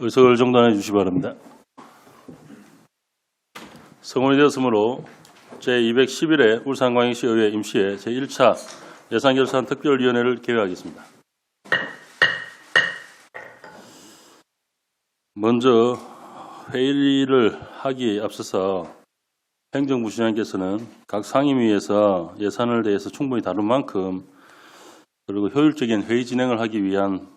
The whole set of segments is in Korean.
의석을 정돈해 주시기 바랍니다. 성원이 되었으므로 제211회 울산광역시의회 임시회 제1차 예산결산 특별위원회를 개회하겠습니다. 먼저 회의를 하기에 앞서서 행정부 시장님께서는 각 상임위에서 예산을 대해서 충분히 다룬 만큼 그리고 효율적인 회의 진행을 하기 위한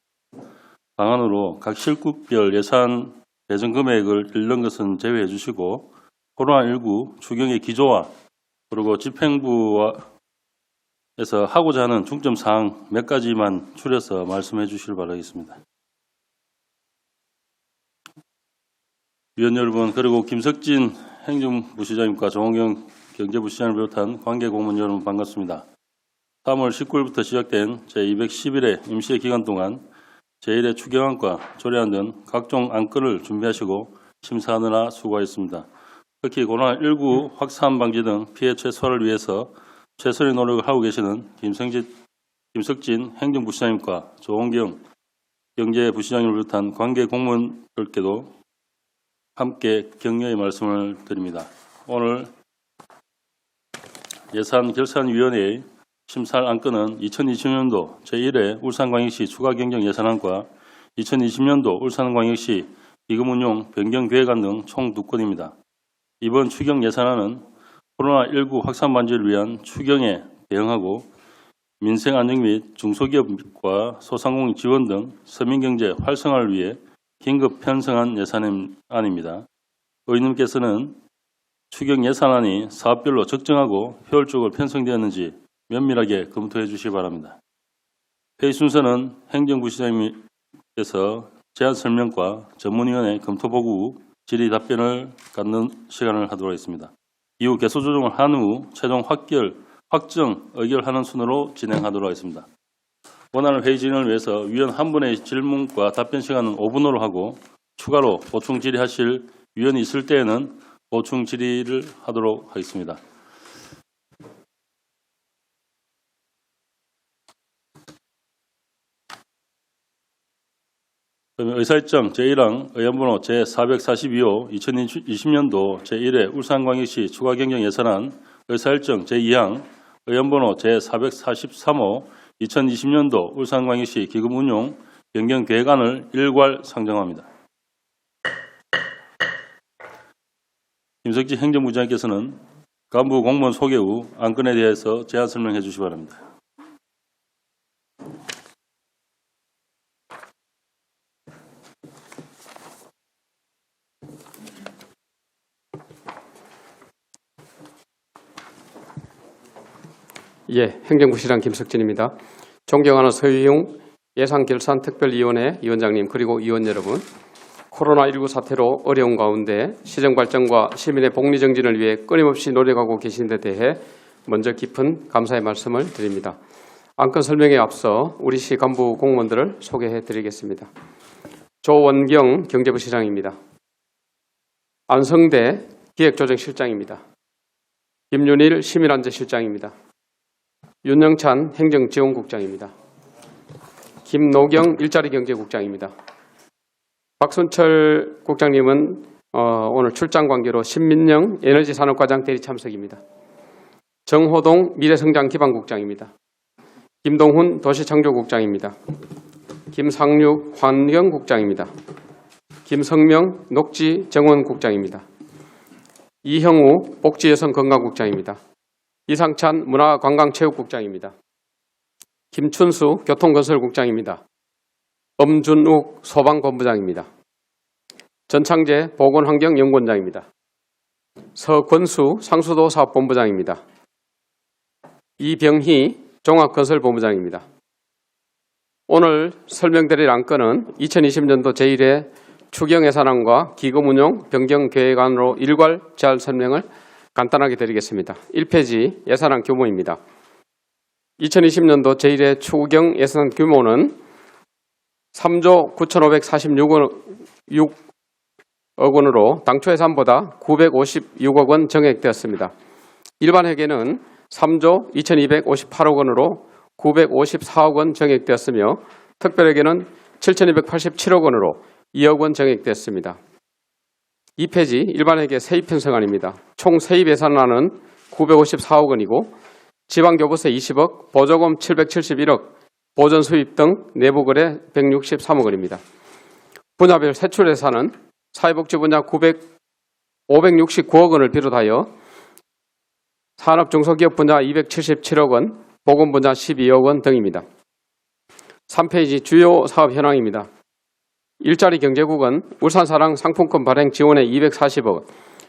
방안으로 각 실국별 예산 배정 금액을 잃는 것은 제외해 주시고 코로나19 추경의 기조와 그리고 집행부에서 하고자 하는 중점 사항 몇 가지만 추려서 말씀해 주시길 바라겠습니다. 위원 여러분, 그리고 김석진 행정부시장님과 정홍경 경제부시장을 비롯한 관계공무원 여러분 반갑습니다. 3월 19일부터 시작된 제211회 임시회 기간 동안 제1회 추경안과 조례안 등 각종 안건을 준비하시고 심사하느라 수고하셨습니다. 특히 코로나19 확산 방지 등 피해 최소화를 위해서 최선의 노력을 하고 계시는 김석진 행정부시장님과 조홍경 경제부시장님을 비롯한 관계공무원들께도 함께 격려의 말씀을 드립니다. 오늘 예산결산위원회의 심사할 안건은 2020년도 제1회 울산광역시 추가경정 예산안과 2020년도 울산광역시 기금운용 변경계획안 등 총 2건입니다. 이번 추경 예산안은 코로나19 확산 방지를 위한 추경에 대응하고 민생 안정 및 중소기업과 소상공인 지원 등 서민경제 활성화를 위해 긴급 편성한 예산안입니다. 의원님께서는 추경 예산안이 사업별로 적정하고 효율적으로 편성되었는지 면밀하게 검토해 주시기 바랍니다. 회의 순서는 행정부시장님께서 제안 설명과 전문위원회 검토 보고 후 질의 답변을 갖는 시간을 하도록 하겠습니다. 이후 개수 조정을 한 후 최종 확정 의결하는 순으로 진행하도록 하겠습니다. 원하는 회의 진행을 위해서 위원 한 분의 질문과 답변 시간은 5분으로 하고 추가로 보충 질의하실 위원이 있을 때에는 보충 질의를 하도록 하겠습니다. 그러면 의사일정 제1항 의원번호 제442호 2020년도 제1회 울산광역시 추가경정 예산안 의사일정 제2항 의원번호 제443호 2020년도 울산광역시 기금운용 변경계획안을 일괄 상정합니다. 김석진 행정부장께서는 간부 공무원 소개 후 안건에 대해서 제안 설명해 주시기 바랍니다. 예, 행정부시장 김석진입니다. 존경하는 서유용 예산결산특별위원회 위원장님 그리고 위원 여러분, 코로나19 사태로 어려운 가운데 시정 발전과 시민의 복리 정진을 위해 끊임없이 노력하고 계신 데 대해 먼저 깊은 감사의 말씀을 드립니다. 안건 설명에 앞서 우리 시 간부 공무원들을 소개해 드리겠습니다. 조원경 경제부시장입니다. 안성대 기획조정실장입니다. 김윤일 시민안전실장입니다. 윤영찬 행정지원국장입니다. 김노경 일자리경제국장입니다. 박순철 국장님은 오늘 출장 관계로 신민영 에너지산업과장 대리 참석입니다. 정호동 미래성장기반국장입니다. 김동훈 도시창조국장입니다. 김상육 환경국장입니다. 김성명 녹지정원국장입니다. 이형우 복지여성건강국장입니다. 이상찬 문화관광체육국장입니다. 김춘수 교통건설국장입니다. 엄준욱 소방본부장입니다. 전창재 보건환경연구원장입니다. 서권수 상수도사업본부장입니다. 이병희 종합건설본부장입니다. 오늘 설명드릴 안건은 2020년도 제1회 추경예산안과 기금운용 변경계획안으로 일괄 제안 설명을 간단하게 드리겠습니다. 1페이지 예산안 규모입니다. 2020년도 제1회 추경 예산 규모는 3조 9,546억 원으로 당초 예산보다 956억 원 정액되었습니다. 일반 회계는 3조 2,258억 원으로 954억 원 정액되었으며 특별회계는 7,287억 원으로 2억 원 정액됐습니다. 2페이지 일반회계 세입 편성안입니다. 총 세입 예산안은 954억 원이고 지방교부세 20억, 보조금 771억, 보전 수입 등 내부거래 163억 원입니다. 분야별 세출 예산은 사회복지 분야 569억 원을 비롯하여 산업중소기업 분야 277억 원, 보건 분야 12억 원 등입니다. 3페이지 주요 사업 현황입니다. 일자리 경제국은 울산사랑 상품권 발행 지원에 240억 원,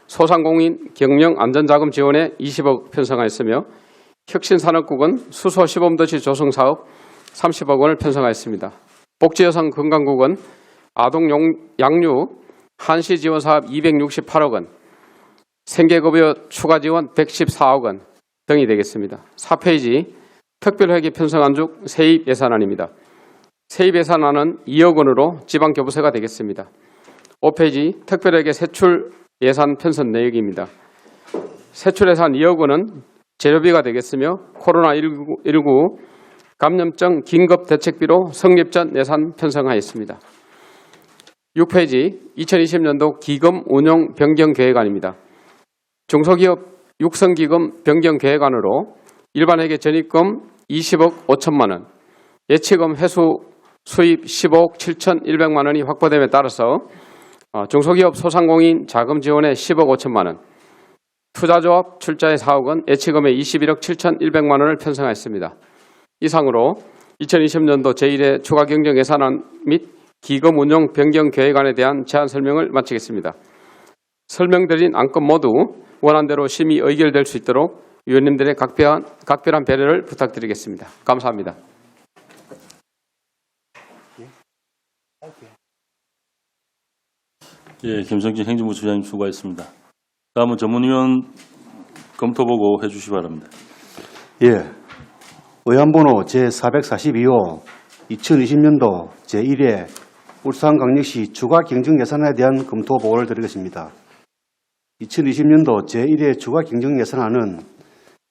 소상공인 경영 안전자금 지원에 20억 편성하였으며 혁신산업국은 수소 시범도시 조성 사업 30억 원을 편성하였습니다. 복지여성 건강국은 아동 양육 한시 지원 사업 268억 원, 생계급여 추가 지원 114억 원 등이 되겠습니다. 4페이지 특별회계 편성안 중 세입 예산안입니다. 세입 예산안은 2억 원으로 지방교부세가 되겠습니다. 5페이지 특별회계 세출 예산 편성 내역입니다. 세출 예산 2억 원은 재료비가 되겠으며 코로나19 감염증 긴급대책비로 성립 전 예산 편성하였습니다. 6페이지 2020년도 기금 운용 변경 계획안입니다. 중소기업 육성기금 변경 계획안으로 일반회계 전입금 20억 5천만 원, 예치금 회수 수입 10억 7,100만 원이 확보됨에 따라서 중소기업 소상공인 자금 지원에 10억 5천만 원, 투자조합 출자에 4억 원, 예치금에 21억 7,100만 원을 편성하였습니다. 이상으로 2020년도 제1회 추가경정 예산안 및 기금 운용 변경 계획안에 대한 제안 설명을 마치겠습니다. 설명드린 안건 모두 원안대로 심의 의결될 수 있도록 위원님들의 각별한 배려를 부탁드리겠습니다. 감사합니다. 예, 김성진 행정부 부장님 수고하셨습니다. 다음은 전문위원 검토 보고 해주시기 바랍니다. 예, 의안번호 제442호 2020년도 제1회 울산광역시 추가 경정 예산안에 대한 검토 보고를 드리겠습니다. 2020년도 제1회 추가 경정 예산안은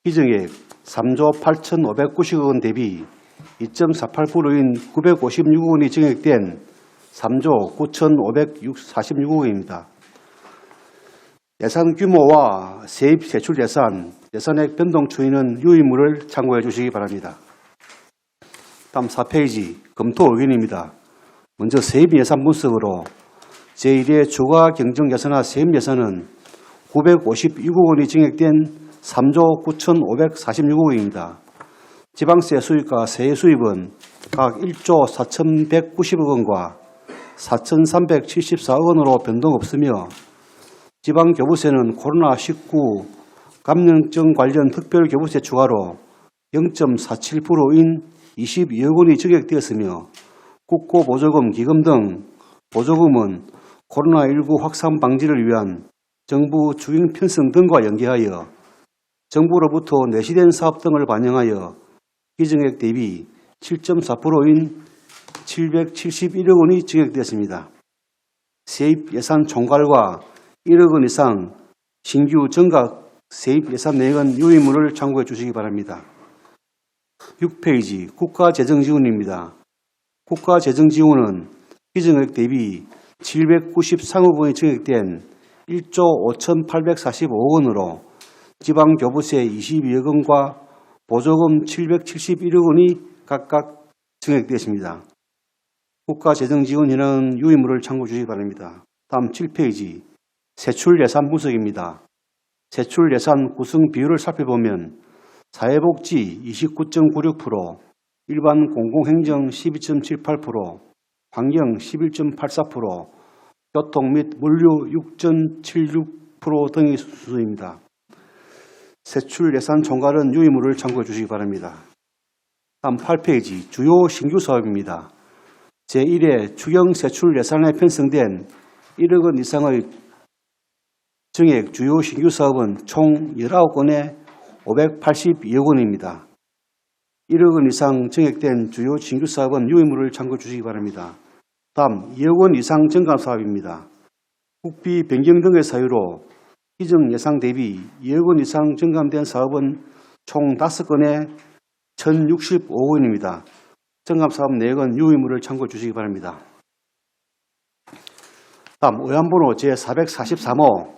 기정액 3조 8,590억 원 대비 2.48%인 956억 원이 증액된 3조 9,546억 원입니다. 예산 규모와 세입 세출 예산, 예산액 변동 추이는 유의물을 참고해 주시기 바랍니다. 다음 4페이지 검토 의견입니다. 먼저 세입 예산 분석으로 제1회 추가 경정 예산안 세입 예산은 956억 원이 증액된 3조 9,546억 원입니다. 지방세 수입과 세액 수입은 각 1조 4,190억 원과 4,374억 원으로 변동 없으며 지방교부세는 코로나19 감염증 관련 특별교부세 추가로 0.47%인 22억 원이 증액되었으며 국고보조금, 기금 등 보조금은 코로나19 확산 방지를 위한 정부 주행 편성 등과 연계하여 정부로부터 내시된 사업 등을 반영하여 기증액 대비 7.4%인 771억 원이 증액되었습니다. 세입 예산 총괄과 1억 원 이상 신규 정각 세입 예산 내역은 유의물을 참고해 주시기 바랍니다. 6페이지 국가재정지원입니다. 국가재정지원은 기증액 대비 793억 원이 증액된 1조 5,845억 원으로 지방교부세 22억 원과 보조금 771억 원이 각각 증액되었습니다. 국가재정지원 현황은 유의물을 참고해 주시기 바랍니다. 다음 7페이지 세출 예산 분석입니다. 세출 예산 구성 비율을 살펴보면 사회복지 29.96%, 일반 공공행정 12.78%, 환경 11.84%, 교통 및 물류 6.76% 등의 수준입니다. 세출 예산 총괄은 유의물을 참고해 주시기 바랍니다. 다음 8페이지 주요 신규 사업입니다. 제1회 추경 세출 예산에 편성된 1억 원 이상의 증액 주요 신규 사업은 총 19건에 582억 원입니다. 1억 원 이상 증액된 주요 신규 사업은 유의물을 참고해 주시기 바랍니다. 다음 2억 원 이상 증감 사업입니다. 국비 변경 등의 사유로 기정 예상 대비 2억 원 이상 증감된 사업은 총 5건에 1,065억 원입니다. 증감 사업 내역은 유의물을 참고해 주시기 바랍니다. 다음 의안번호 제443호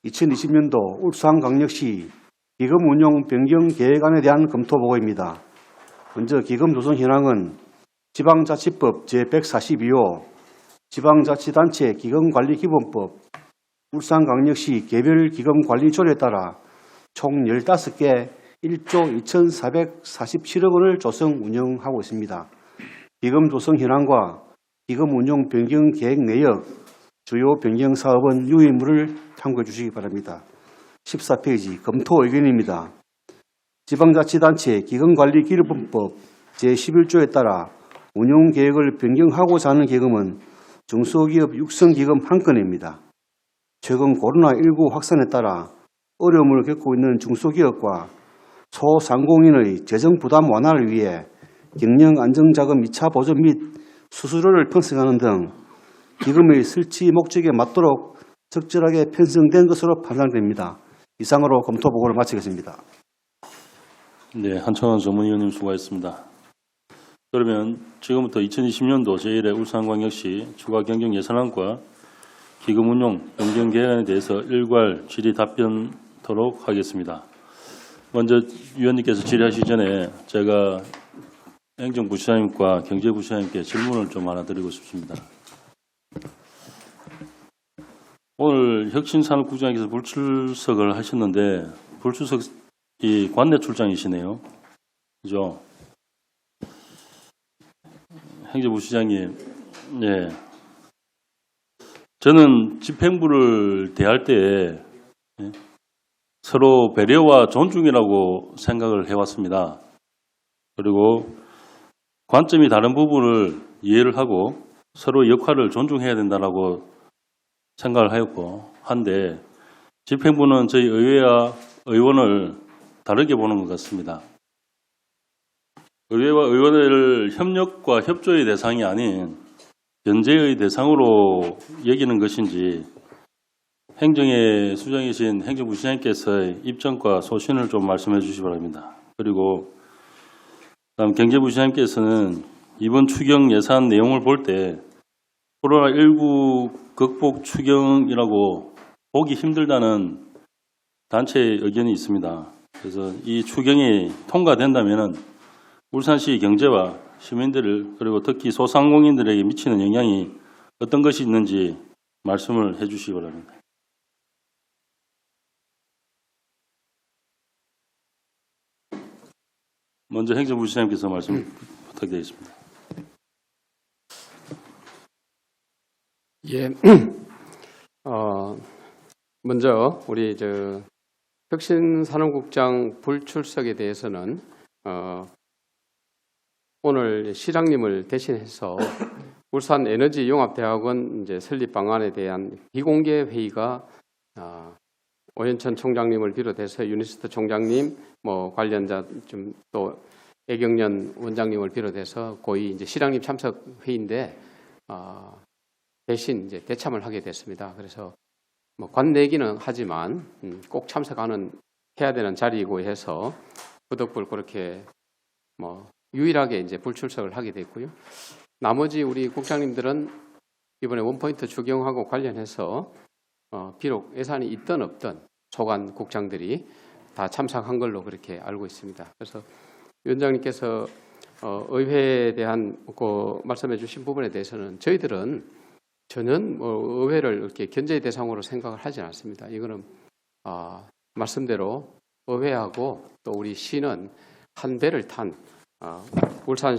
2020년도 울산광역시 기금 운용 변경 계획안에 대한 검토 보고입니다. 먼저 기금 조성 현황은 지방자치법 제142호 지방자치단체 기금관리기본법 울산광역시 개별 기금관리조례에 따라 총 15개 1조 2,447억 원을 조성 운영하고 있습니다. 기금 조성 현황과 기금 운용 변경 계획 내역, 주요 변경 사업은 유의물을 참고해 주시기 바랍니다. 14페이지 검토 의견입니다. 지방자치단체 기금관리기본법 제11조에 따라 운용계획을 변경하고자 하는 기금은 중소기업 육성기금 한 건입니다. 최근 코로나19 확산에 따라 어려움을 겪고 있는 중소기업과 소상공인의 재정 부담 완화를 위해 경영 안정자금 2차 보전 및 수수료를 편성하는 등 기금의 설치 목적에 맞도록 적절하게 편성된 것으로 판단됩니다. 이상으로 검토 보고를 마치겠습니다. 네, 한창원 전문위원님 수고하셨습니다. 그러면 지금부터 2020년도 제1회 울산광역시 추가 경정 예산안과 기금 운용 변경 계획안에 대해서 일괄 질의 답변토록 하겠습니다. 먼저 위원님께서 질의하시기 전에 제가 행정부시장님과 경제부시장님께 질문을 좀 하나 드리고 싶습니다. 오늘 혁신산업국장께서 불출석을 하셨는데 불출석이 관내 출장이시네요. 그죠? 행정부시장님, 네. 저는 집행부를 대할 때 서로 배려와 존중이라고 생각을 해왔습니다. 그리고 관점이 다른 부분을 이해를 하고 서로 역할을 존중해야 된다고 생각을 하였고 한데 집행부는 저희 의회와 의원을 다르게 보는 것 같습니다. 의회와 의원을 협력과 협조의 대상이 아닌 견제의 대상으로 여기는 것인지 행정의 수장이신 행정부시장님께서의 입장과 소신을 좀 말씀해 주시기 바랍니다. 그리고 다음 경제부시장님께서는 이번 추경 예산 내용을 볼 때 코로나19 극복 추경이라고 보기 힘들다는 단체의 의견이 있습니다. 그래서 이 추경이 통과된다면 울산시 경제와 시민들을 그리고 특히 소상공인들에게 미치는 영향이 어떤 것이 있는지 말씀을 해 주시기 바랍니다. 먼저 행정부시장님께서 말씀 부탁드리겠습니다. 예, 먼저 우리 혁신산업국장 불출석에 대해서는 오늘 시장님을 대신해서 울산에너지융합대학원 설립 방안에 대한 비공개 회의가 오현천 총장님을 비롯해서 유니스트 총장님, 관련자 또 애경련 원장님을 비롯해서 고위 시장님 참석 회의인데 대신 대참을 하게 됐습니다. 그래서 관내기는 하지만 꼭 해야 되는 자리이고 해서 부득불 그렇게 유일하게 불출석을 하게 됐고요. 나머지 우리 국장님들은 이번에 원포인트 추경하고 관련해서 비록 예산이 있든 없든 소관 국장들이 다 참석한 걸로 그렇게 알고 있습니다. 그래서 위원장님께서 의회에 대한 말씀해 주신 부분에 대해서는 저희들은 전혀 의회를 이렇게 견제의 대상으로 생각을 하지 않습니다. 이거는 말씀대로 의회하고 또 우리 시는 한 배를 탄 울산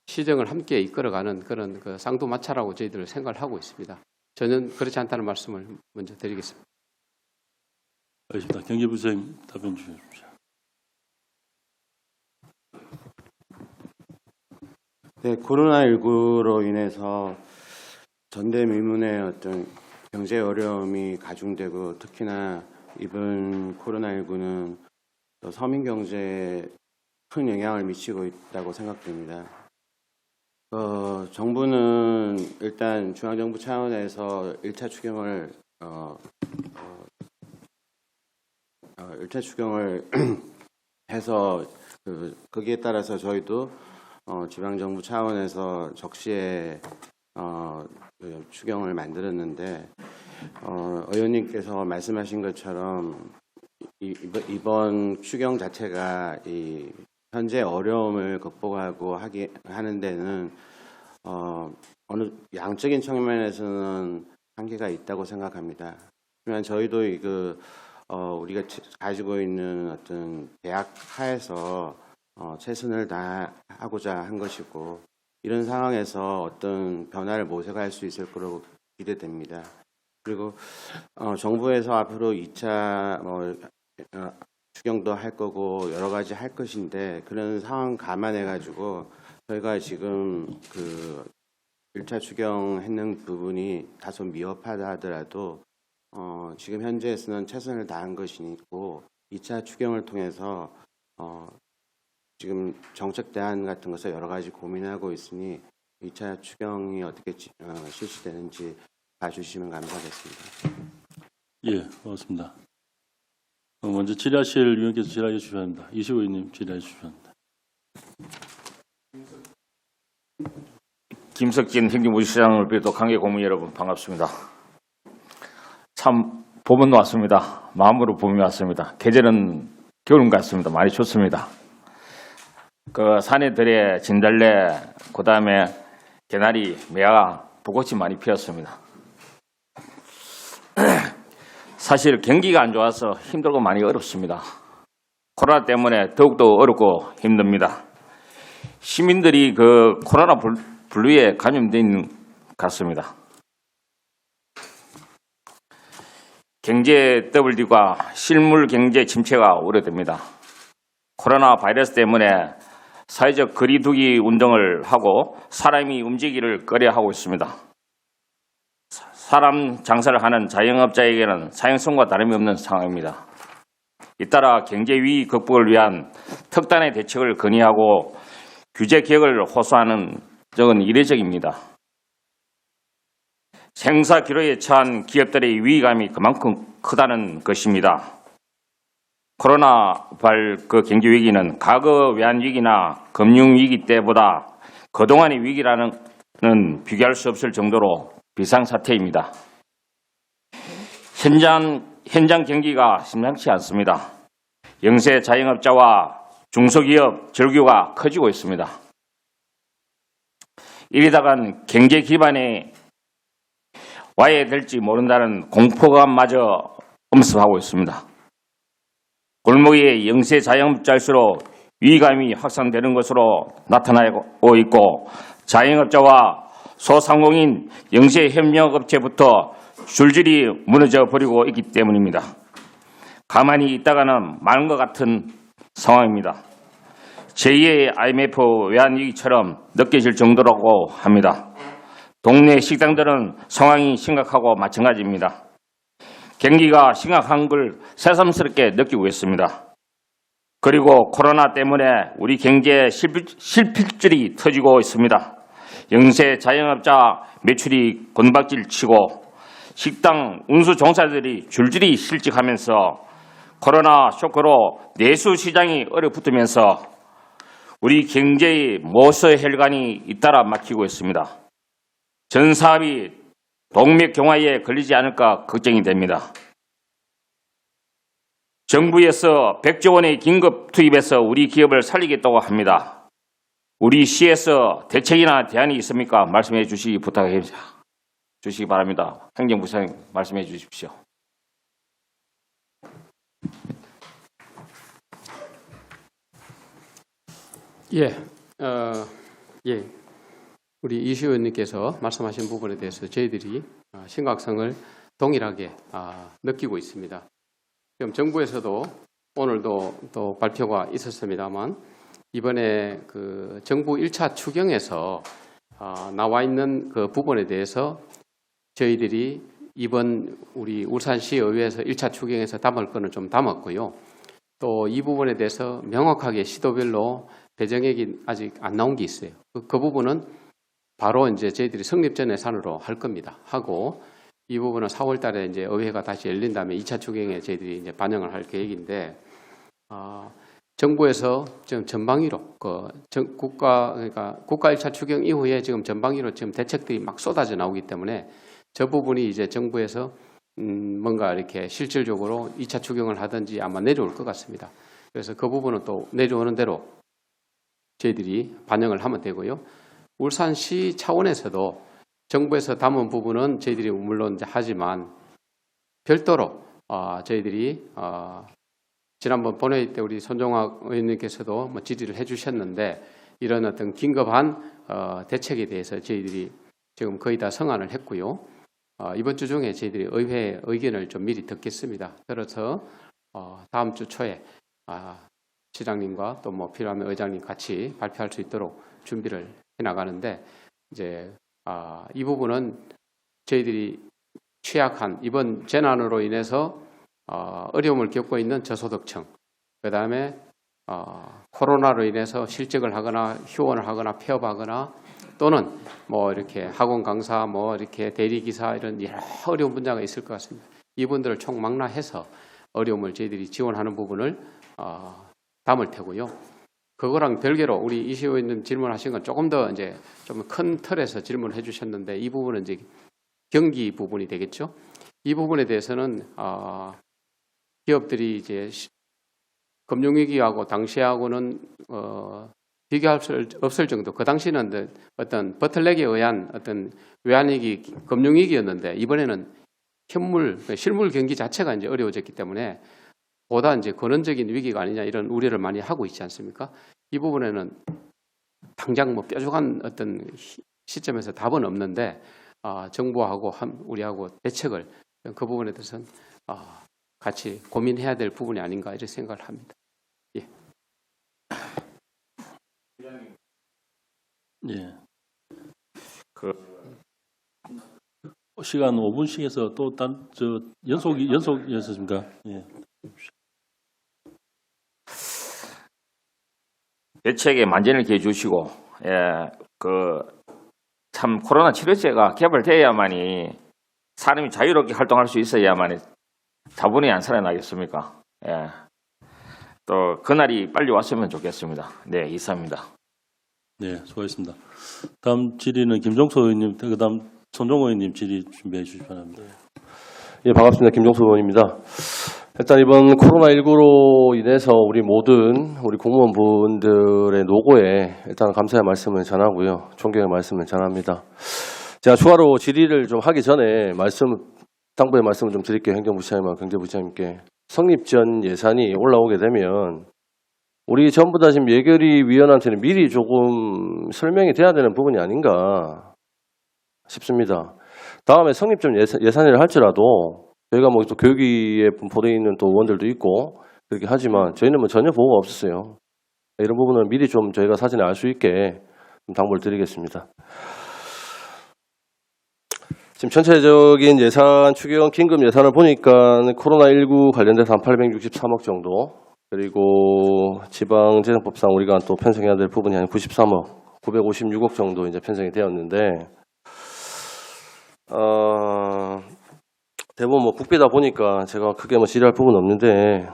시정을 함께 이끌어가는 그런 쌍두마차라고 저희들 생각을 하고 있습니다. 저는 그렇지 않다는 말씀을 먼저 드리겠습니다. 알겠습니다. 경제부시장님 답변 주십시오. 네, 코로나19로 인해서 전대미문의 어떤 경제 어려움이 가중되고 특히나 이번 코로나19는 또 서민 경제에 큰 영향을 미치고 있다고 생각됩니다. 정부는 일단 중앙정부 차원에서 1차 추경을 1차 추경을 해서 거기에 따라서 저희도 지방정부 차원에서 적시에 그 추경을 만들었는데 의원님께서 말씀하신 것처럼 이번 추경 자체가 이 현재 어려움을 극복하고 하는 데는 어느 양적인 측면에서는 한계가 있다고 생각합니다. 하지만 저희도 우리가 가지고 있는 어떤 계약 하에서 최선을 다하고자 한 것이고 이런 상황에서 어떤 변화를 모색할 수 있을 거라고 기대됩니다. 그리고 정부에서 앞으로 2차 추경도 할 거고 여러 가지 할 것인데 그런 상황 감안해 가지고 저희가 지금 그 1차 추경했는 부분이 다소 미흡하다 하더라도 지금 현재에서는 최선을 다한 것이고 2차 추경을 통해서 지금 정책 대안 같은 것을 여러 가지 고민하고 있으니 2차 추경이 어떻게 실시되는지 봐주시면 감사하겠습니다. 예, 고맙습니다. 먼저 질의하실 위원께서 질의해 주셔야 합니다. 이시호 의원님 질의해 주셔야 합니다. 김석진 행정부시장을 비롯해 관계 고문 여러분 반갑습니다. 참 봄은 왔습니다. 마음으로 봄이 왔습니다. 계절은 겨울 같습니다. 많이 좋습니다. 그 산에 들에 진달래, 그 다음에 개나리, 매화, 벚꽃이 많이 피었습니다. 사실 경기가 안 좋아서 힘들고 많이 어렵습니다. 코로나 때문에 더욱더 어렵고 힘듭니다. 시민들이 그 코로나 블루에 감염된 것 같습니다. 경제 WD가 실물 경제 침체가 우려됩니다. 코로나 바이러스 때문에 사회적 거리두기 운동을 하고 사람이 움직이기를 꺼려하고 있습니다. 사람 장사를 하는 자영업자에게는 사행성과 다름이 없는 상황입니다. 잇따라 경제 위기 극복을 위한 특단의 대책을 건의하고 규제 개혁을 호소하는 적은 이례적입니다. 생사 기로에 처한 기업들의 위기감이 그만큼 크다는 것입니다. 코로나 그 경제 위기는 과거 외환 위기나 금융 위기 때보다 그동안의 위기라는 비교할 수 없을 정도로 비상사태입니다. 현장 경기가 심상치 않습니다. 영세 자영업자와 중소기업 절규가 커지고 있습니다. 이러다간 경제 기반에 와야 될지 모른다는 공포감마저 엄습하고 있습니다. 골목의 영세 자영업자일수록 위기감이 확산되는 것으로 나타나고 있고 자영업자와 소상공인 영세 협력업체부터 줄줄이 무너져 버리고 있기 때문입니다. 가만히 있다가는 마는 것 같은 상황입니다. 제2의 IMF 외환위기처럼 느껴질 정도라고 합니다. 동네 식당들은 상황이 심각하고 마찬가지입니다. 경기가 심각한 걸 새삼스럽게 느끼고 있습니다. 그리고 코로나 때문에 우리 경제에 실핏줄이 터지고 있습니다. 영세 자영업자 매출이 곤박질 치고 식당 운수 종사들이 줄줄이 실직하면서 코로나 쇼크로 내수 시장이 얼어붙으면서 우리 경제의 모서 혈관이 잇따라 막히고 있습니다. 전 사업이 동맥경화에 걸리지 않을까 걱정이 됩니다. 정부에서 100조 원의 긴급 투입해서 우리 기업을 살리겠다고 합니다. 우리 시에서 대책이나 대안이 있습니까? 말씀해 주시기 부탁해 주시기 바랍니다. 행정부장님 말씀해 주십시오. 우리 이시호 의원님께서 말씀하신 부분에 대해서 저희들이 심각성을 동일하게 느끼고 있습니다. 지금 정부에서도 오늘도 또 발표가 있었습니다만 이번에 그 정부 1차 추경에서 나와 있는 그 부분에 대해서 저희들이 이번 우리 울산시의회에서 1차 추경에서 담을 거는 좀 담았고요. 또 이 부분에 대해서 명확하게 시도별로 배정액이 아직 안 나온 게 있어요. 그 부분은 바로 이제 저희들이 성립전 예산으로 할 겁니다. 하고 이 부분은 4월 달에 이제 의회가 다시 열린 다음에 2차 추경에 저희들이 이제 반영을 할 계획인데 정부에서 지금 전방위로 국가 1차 추경 이후에 지금 전방위로 지금 대책들이 막 쏟아져 나오기 때문에 저 부분이 이제 정부에서 뭔가 이렇게 실질적으로 2차 추경을 하든지 아마 내려올 것 같습니다. 그래서 그 부분은 또 내려오는 대로 저희들이 반영을 하면 되고요. 울산시 차원에서도 정부에서 담은 부분은 저희들이 물론 이제 하지만 별도로 저희들이 지난번 본회의 때 우리 손종학 의원님께서도 뭐 질의를 해주셨는데 이런 어떤 긴급한 대책에 대해서 저희들이 지금 거의 다 성안을 했고요. 이번 주 중에 저희들이 의회 의견을 좀 미리 듣겠습니다. 들어서 다음 주 초에 시장님과 또 뭐 필요하면 의장님 같이 발표할 수 있도록 준비를 해나가는데 이제 이 부분은 저희들이 취약한 이번 재난으로 인해서 어려움을 겪고 있는 저소득층, 그 다음에 코로나로 인해서 실직을 하거나 휴원을 하거나 폐업하거나 또는 뭐 이렇게 학원 강사, 뭐 이렇게 대리기사 이런 여러 어려운 분야가 있을 것 같습니다. 이분들을 총망라해서 어려움을 저희들이 지원하는 부분을 담을 테고요. 그거랑 별개로 우리 이시 의원님 질문하신 건 조금 더 이제 좀 큰 틀에서 질문을 해주셨는데 이 부분은 이제 경기 부분이 되겠죠. 이 부분에 대해서는 기업들이 이제 금융위기하고 당시하고는 비교할 수 없을 정도. 그 당시는 어떤 버틀렉에 의한 어떤 외환위기, 금융위기였는데 이번에는 현물, 실물 경기 자체가 이제 어려워졌기 때문에 보다 이제 근원적인 위기가 아니냐 이런 우려를 많이 하고 있지 않습니까? 이 부분에는 당장 뭐 뾰족한 어떤 시점에서 답은 없는데 정부하고 우리하고 대책을 그 부분에 대해서는 같이 고민해야 될 부분이 아닌가 이렇게 생각을 합니다. 예. 예. 시간 5분씩에서 또 연속이었습니까? 예. 대책에 만전을 기해 주시고, 참 코로나 치료제가 개발돼야만이 사람이 자유롭게 활동할 수 있어야만이 자본이 안 살아나겠습니까? 예. 또 그날이 빨리 왔으면 좋겠습니다. 네, 이상입니다. 네, 수고하셨습니다. 다음 질의는 김종서 의원님, 그다음 손종호 의원님 질의 준비해 주시기 바랍니다. 예, 반갑습니다. 김종수 의원입니다. 일단 이번 코로나19로 인해서 우리 모든 우리 공무원분들의 노고에 일단 감사의 말씀을 전하고요. 존경의 말씀을 전합니다. 제가 추가로 질의를 좀 하기 전에 당부의 말씀을 좀 드릴게요. 행정부시장님과 경제부시장님께. 성립 전 예산이 올라오게 되면 우리 전부 다 지금 예결위 위원한테는 미리 조금 설명이 돼야 되는 부분이 아닌가 싶습니다. 다음에 성립 전 예산을 할지라도 저희가 뭐 또 교육위에 분포되어 있는 또 의원들도 있고 그렇게 하지만 저희는 뭐 전혀 보고가 없었어요. 이런 부분은 미리 좀 저희가 사전에 알 수 있게 좀 당부를 드리겠습니다. 지금 전체적인 예산 추경 긴급 예산을 보니까 코로나19 관련돼서 한 863억 정도, 그리고 지방재정법상 우리가 또 편성해야 될 부분이 한 93억, 956억 정도 이제 편성이 되었는데, 대부분 뭐 국비다 보니까 제가 크게 뭐 질의할 부분은 없는데,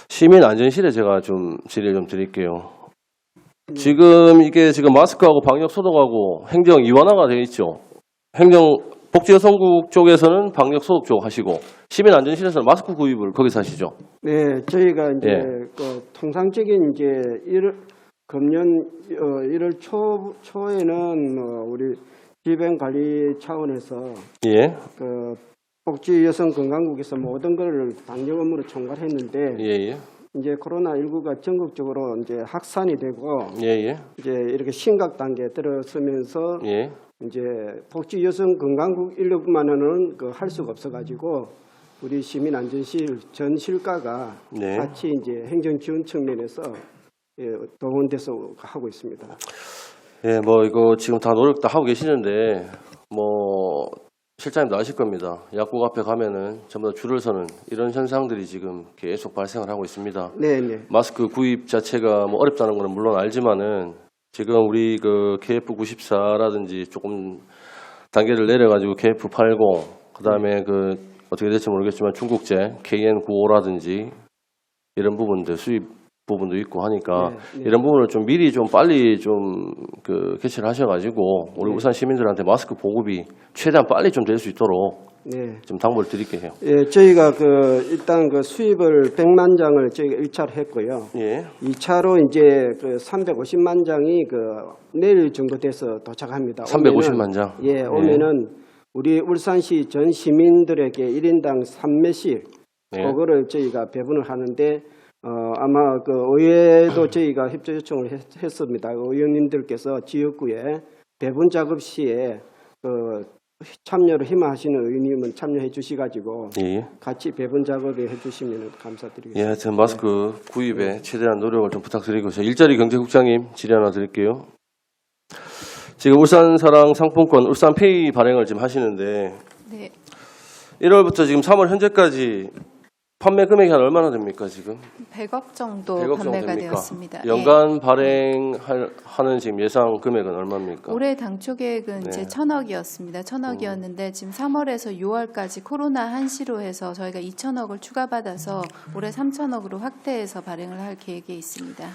시민 안전실에 제가 좀 질의를 좀 드릴게요. 지금 이게 지금 마스크하고 방역 소독하고 행정 이완화가 되어 있죠. 복지여성국 쪽에서는 방역 소독 쪽 하시고 시민 안전실에서는 마스크 구입을 거기서 하시죠. 네, 저희가 이제 예. 통상적인 이제 금년 1월 초에는 우리 질병관리 차원에서 예. 복지여성건강국에서 모든 것을 방역 업무로 총괄했는데 예. 이제 코로나19가 전국적으로 이제 확산이 되고 예. 이제 이렇게 심각 단계에 들어서면서 예. 이제 복지여성건강국 인력만은 할 수가 없어가지고 우리 시민안전실 전 실과가 네. 같이 이제 행정지원 측면에서 동원돼서 하고 있습니다. 예, 뭐 이거 지금 다 노력 다 하고 계시는데 뭐 실장님도 아실 겁니다. 약국 앞에 가면은 전부 다 줄을 서는 이런 현상들이 지금 계속 발생을 하고 있습니다. 네. 마스크 구입 자체가 뭐 어렵다는 거는 물론 알지만은 지금 우리 그 KF94라든지 조금 단계를 내려가지고 KF80, 그 다음에 그 어떻게 될지 모르겠지만 중국제 KN95라든지 이런 부분들 수입 부분도 있고 하니까 네, 네. 이런 부분을 좀 미리 좀 빨리 좀 그 개최를 하셔가지고 우리 네. 울산 시민들한테 마스크 보급이 최대한 빨리 좀 될 수 있도록 네. 좀 당부를 드릴게요. 예, 저희가 일단 수입을 100만 장을 저희가 1차로 했고요. 예. 2차로 이제 350만 장이 내일 정도 돼서 도착합니다. 350만 장. 예, 오면은 우리 울산시 전 시민들에게 1인당 3매씩 네. 그거를 저희가 배분을 하는데 아마 의회도 저희가 협조 요청을 했습니다. 의원님들께서 지역구에 배분 작업 시에 참여를 희망하시는 의원님은 참여해 주시가지고 예. 같이 배분 작업을 해주시면 감사드리겠습니다. 예, 하여튼 마스크 구입에 최대한 노력을 좀 부탁드리고 저 일자리 경제국장님 질의 하나 드릴게요. 지금 울산사랑 상품권 울산페이 발행을 지금 하시는데 네, 1월부터 지금 3월 현재까지 판매 금액이 한 얼마나 됩니까 지금? 100억 정도 100억 정도 판매가 됩니까? 되었습니다. 연간 발행하는 지금 예상 금액은 얼마입니까? 올해 당초 계획은 네. 이제 1,000억이었습니다. 1,000억이었는데 지금 3월에서 6월까지 코로나 한시로 해서 저희가 2,000억을 추가받아서 올해 3,000억으로 확대해서 발행을 할 계획에 있습니다.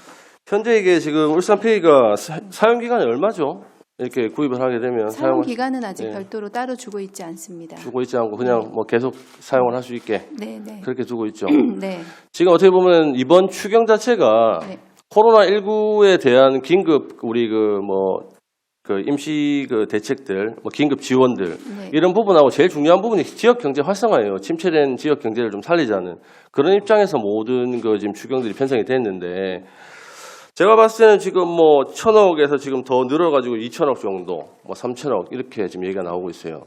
현재 이게 지금 울산페이가 사용 기간이 얼마죠? 이렇게 구입을 하게 되면 사용 기간은 아직 네. 별도로 따로 주고 있지 않습니다. 주고 있지 않고 그냥 뭐 계속 사용을 할 수 있게 네, 네. 그렇게 두고 있죠. 네. 지금 어떻게 보면 이번 추경 자체가 네. 코로나19에 대한 긴급 우리 임시 대책들, 긴급 지원들 네. 이런 부분하고 제일 중요한 부분이 지역 경제 활성화예요. 침체된 지역 경제를 좀 살리자는 그런 입장에서 모든 지금 추경들이 편성이 됐는데 제가 봤을 때는 지금 1,000억에서 지금 더 늘어가지고 2,000억 정도, 3,000억 이렇게 지금 얘기가 나오고 있어요.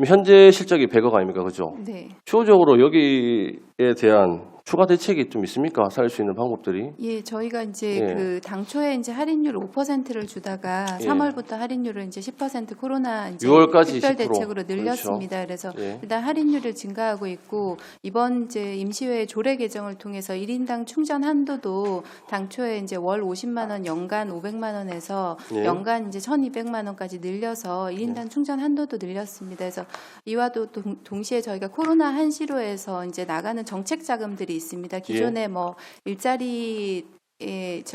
현재 실적이 100억 아닙니까, 그죠? 네. 추후적으로 여기에 대한 추가 대책이 좀 있습니까? 살릴 수 있는 방법들이? 예, 저희가 이제 예. 당초에 이제 할인율 5%를 주다가 예. 3월부터 할인율을 이제 10% 코로나 이제 6월까지 특별 10%. 대책으로 늘렸습니다. 그렇죠. 그래서 예. 일단 할인율을 증가하고 있고 이번 이제 임시회 조례 개정을 통해서 1인당 충전 한도도 당초에 이제 월 50만 원, 연간 500만 원에서 예. 연간 이제 1,200만 원까지 늘려서 1인당 충전 한도도 늘렸습니다. 그래서 이와도 동시에 저희가 코로나 한시로 해서 이제 나가는 정책 자금들이 있습니다. 기존에 일자리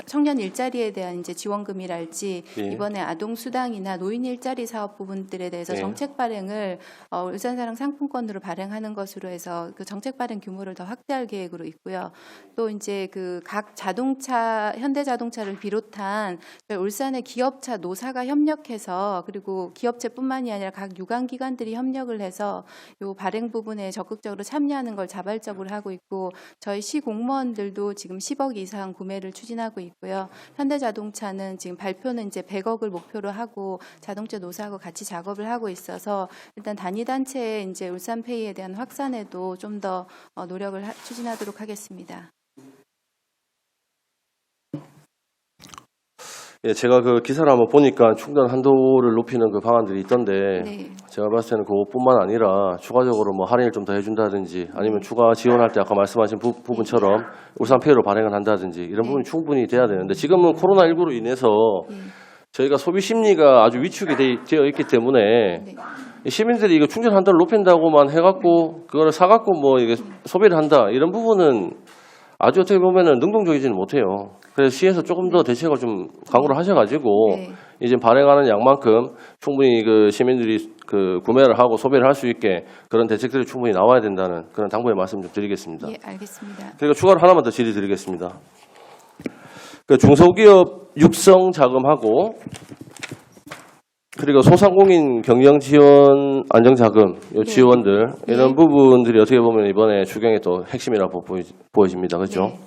청년 일자리에 대한 이제 지원금이랄지 예. 이번에 아동 수당이나 노인 일자리 사업 부분들에 대해서 예. 정책 발행을 울산사랑 상품권으로 발행하는 것으로 해서 그 정책 발행 규모를 더 확대할 계획으로 있고요. 또 이제 각 자동차 현대자동차를 비롯한 울산의 기업차 노사가 협력해서 그리고 기업체뿐만이 아니라 각 유관기관들이 협력을 해서 요 발행 부분에 적극적으로 참여하는 걸 자발적으로 하고 있고 저희 시 공무원들도 지금 10억 이상 구매를 추진하고 있고요. 현대자동차는 지금 발표는 이제 100억을 목표로 하고 자동차 노사하고 같이 작업을 하고 있어서 일단 단위 단체의 이제 울산페이에 대한 확산에도 좀 더 노력을 추진하도록 하겠습니다. 예, 제가 기사를 한번 보니까 충전 한도를 높이는 방안들이 있던데 네. 제가 봤을 때는 그것뿐만 아니라 추가적으로 할인을 좀 더 해준다든지 아니면 추가 지원할 때 아까 말씀하신 부분처럼 울산페이로 발행을 한다든지 이런 네. 부분이 충분히 돼야 되는데 지금은 코로나19로 인해서 네. 저희가 소비 심리가 아주 위축이 되어 있기 때문에 네. 이 시민들이 이거 충전 한도를 높인다고만 해갖고 그거를 사갖고 이게 소비를 한다 이런 부분은 아주 어떻게 보면은 능동적이지는 못해요. 그래서 시에서 조금 더 대책을 좀 강구를 하셔가지고 네. 이제 발행하는 양만큼 충분히 시민들이 구매를 하고 소비를 할 수 있게 그런 대책들이 충분히 나와야 된다는 그런 당부의 말씀 좀 드리겠습니다. 예, 알겠습니다. 그리고 추가로 하나만 더 질의드리겠습니다. 중소기업 육성 자금하고 그리고 소상공인 경영 지원 안정자금 요 지원들 이런 네. 부분들이 어떻게 보면 이번에 추경의 또 핵심이라고 보여집니다. 그렇죠? 네.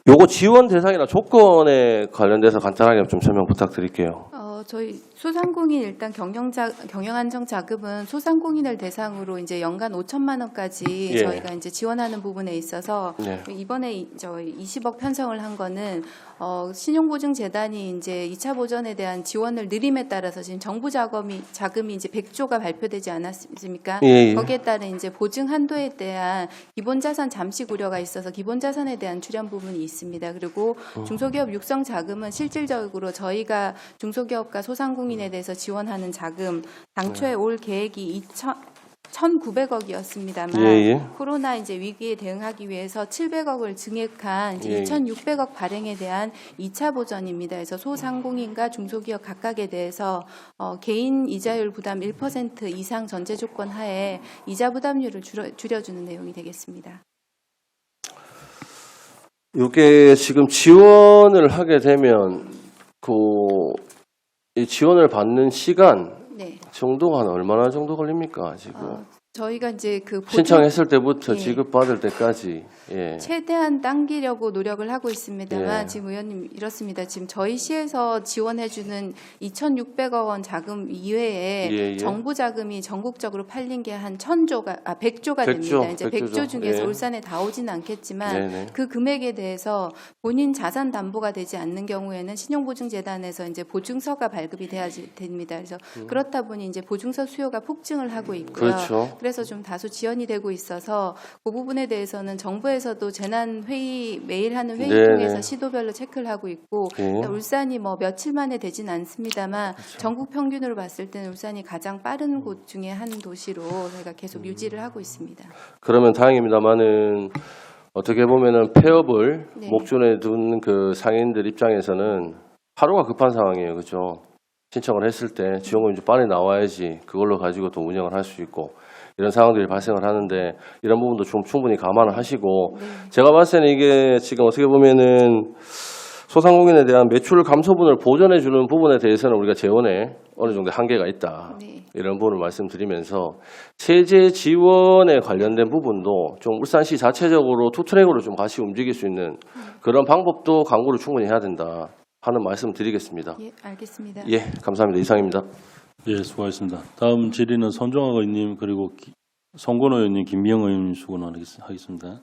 요거 지원 대상이나 조건에 관련돼서 간단하게 좀 설명 부탁드릴게요. 저희 소상공인 일단 경영안정 자금은 소상공인을 대상으로 이제 연간 5천만 원까지 예. 저희가 이제 지원하는 부분에 있어서 네. 이번에 저희 20억 편성을 한 거는 신용보증재단이 이제 2차 보전에 대한 지원을 늘림에 따라서 지금 정부 자금이 이제 100조가 발표되지 않았습니까? 예, 예. 거기에 따른 이제 보증 한도에 대한 기본 자산 잠시 고려가 있어서 기본 자산에 대한 출연 부분이 있습니다. 그리고 중소기업 육성 자금은 실질적으로 저희가 중소기업과 소상공인에 대해서 지원하는 자금 당초에 올 계획이 1,900억이었습니다만 예. 코로나 이제 위기에 대응하기 위해서 700억을 증액한 이제 예. 2,600억 발행에 대한 2차 보전입니다. 그래서 소상공인과 중소기업 각각에 대해서 개인 이자율 부담 1% 이상 전제 조건 하에 이자 부담률을 줄여주는 내용이 되겠습니다. 이게 지금 지원을 하게 되면 이 지원을 받는 시간 네. 정도가 한 얼마나 정도 걸립니까 지금? 저희가 이제 그 보조- 신청했을 때부터 예. 지급받을 때까지. 예. 최대한 당기려고 노력을 하고 있습니다만 예. 지금 의원님 이렇습니다. 지금 저희 시에서 지원해주는 2,600억 원 자금 이외에 예. 정부 자금이 전국적으로 팔린 게 한 1,000조가 100조가 100조, 됩니다. 이제 100조 100조 중에서 예. 울산에 다 오지는 않겠지만 네네. 그 금액에 대해서 본인 자산 담보가 되지 않는 경우에는 신용보증재단에서 이제 보증서가 발급이 돼야 됩니다. 그래서 그렇다 보니 이제 보증서 수요가 폭증을 하고 있고요. 그렇죠. 그래서 좀 다소 지연이 되고 있어서 그 부분에 대해서는 정부에서도 재난 회의 매일 하는 회의 네네. 통해서 시도별로 체크를 하고 있고 예. 울산이 뭐 며칠 만에 되진 않습니다만 그렇죠. 전국 평균으로 봤을 때는 울산이 가장 빠른 곳 중에 한 도시로 저희가 계속 유지를 하고 있습니다. 그러면 다행입니다만은 어떻게 보면은 폐업을 네. 목전에 둔 그 상인들 입장에서는 하루가 급한 상황이에요, 그렇죠? 신청을 했을 때 지원금이 좀 빨리 나와야지 그걸로 가지고 또 운영을 할 수 있고 이런 상황들이 발생을 하는데 이런 부분도 좀 충분히 감안을 하시고 제가 봤을 때는 이게 지금 어떻게 보면은 소상공인에 대한 매출 감소분을 보전해 주는 부분에 대해서는 우리가 재원에 어느 정도 한계가 있다. 네. 이런 부분을 말씀드리면서 세제 지원에 관련된 부분도 좀 울산시 자체적으로 투트랙으로 좀 같이 움직일 수 있는 그런 방법도 강구를 충분히 해야 된다 하는 말씀 드리겠습니다. 예, 알겠습니다. 예, 감사합니다. 이상입니다. 예, 수고하셨습니다. 다음 질의는 손종학 의원님 그리고 송건호 의원님, 김미영 의원님 수고하겠습니다.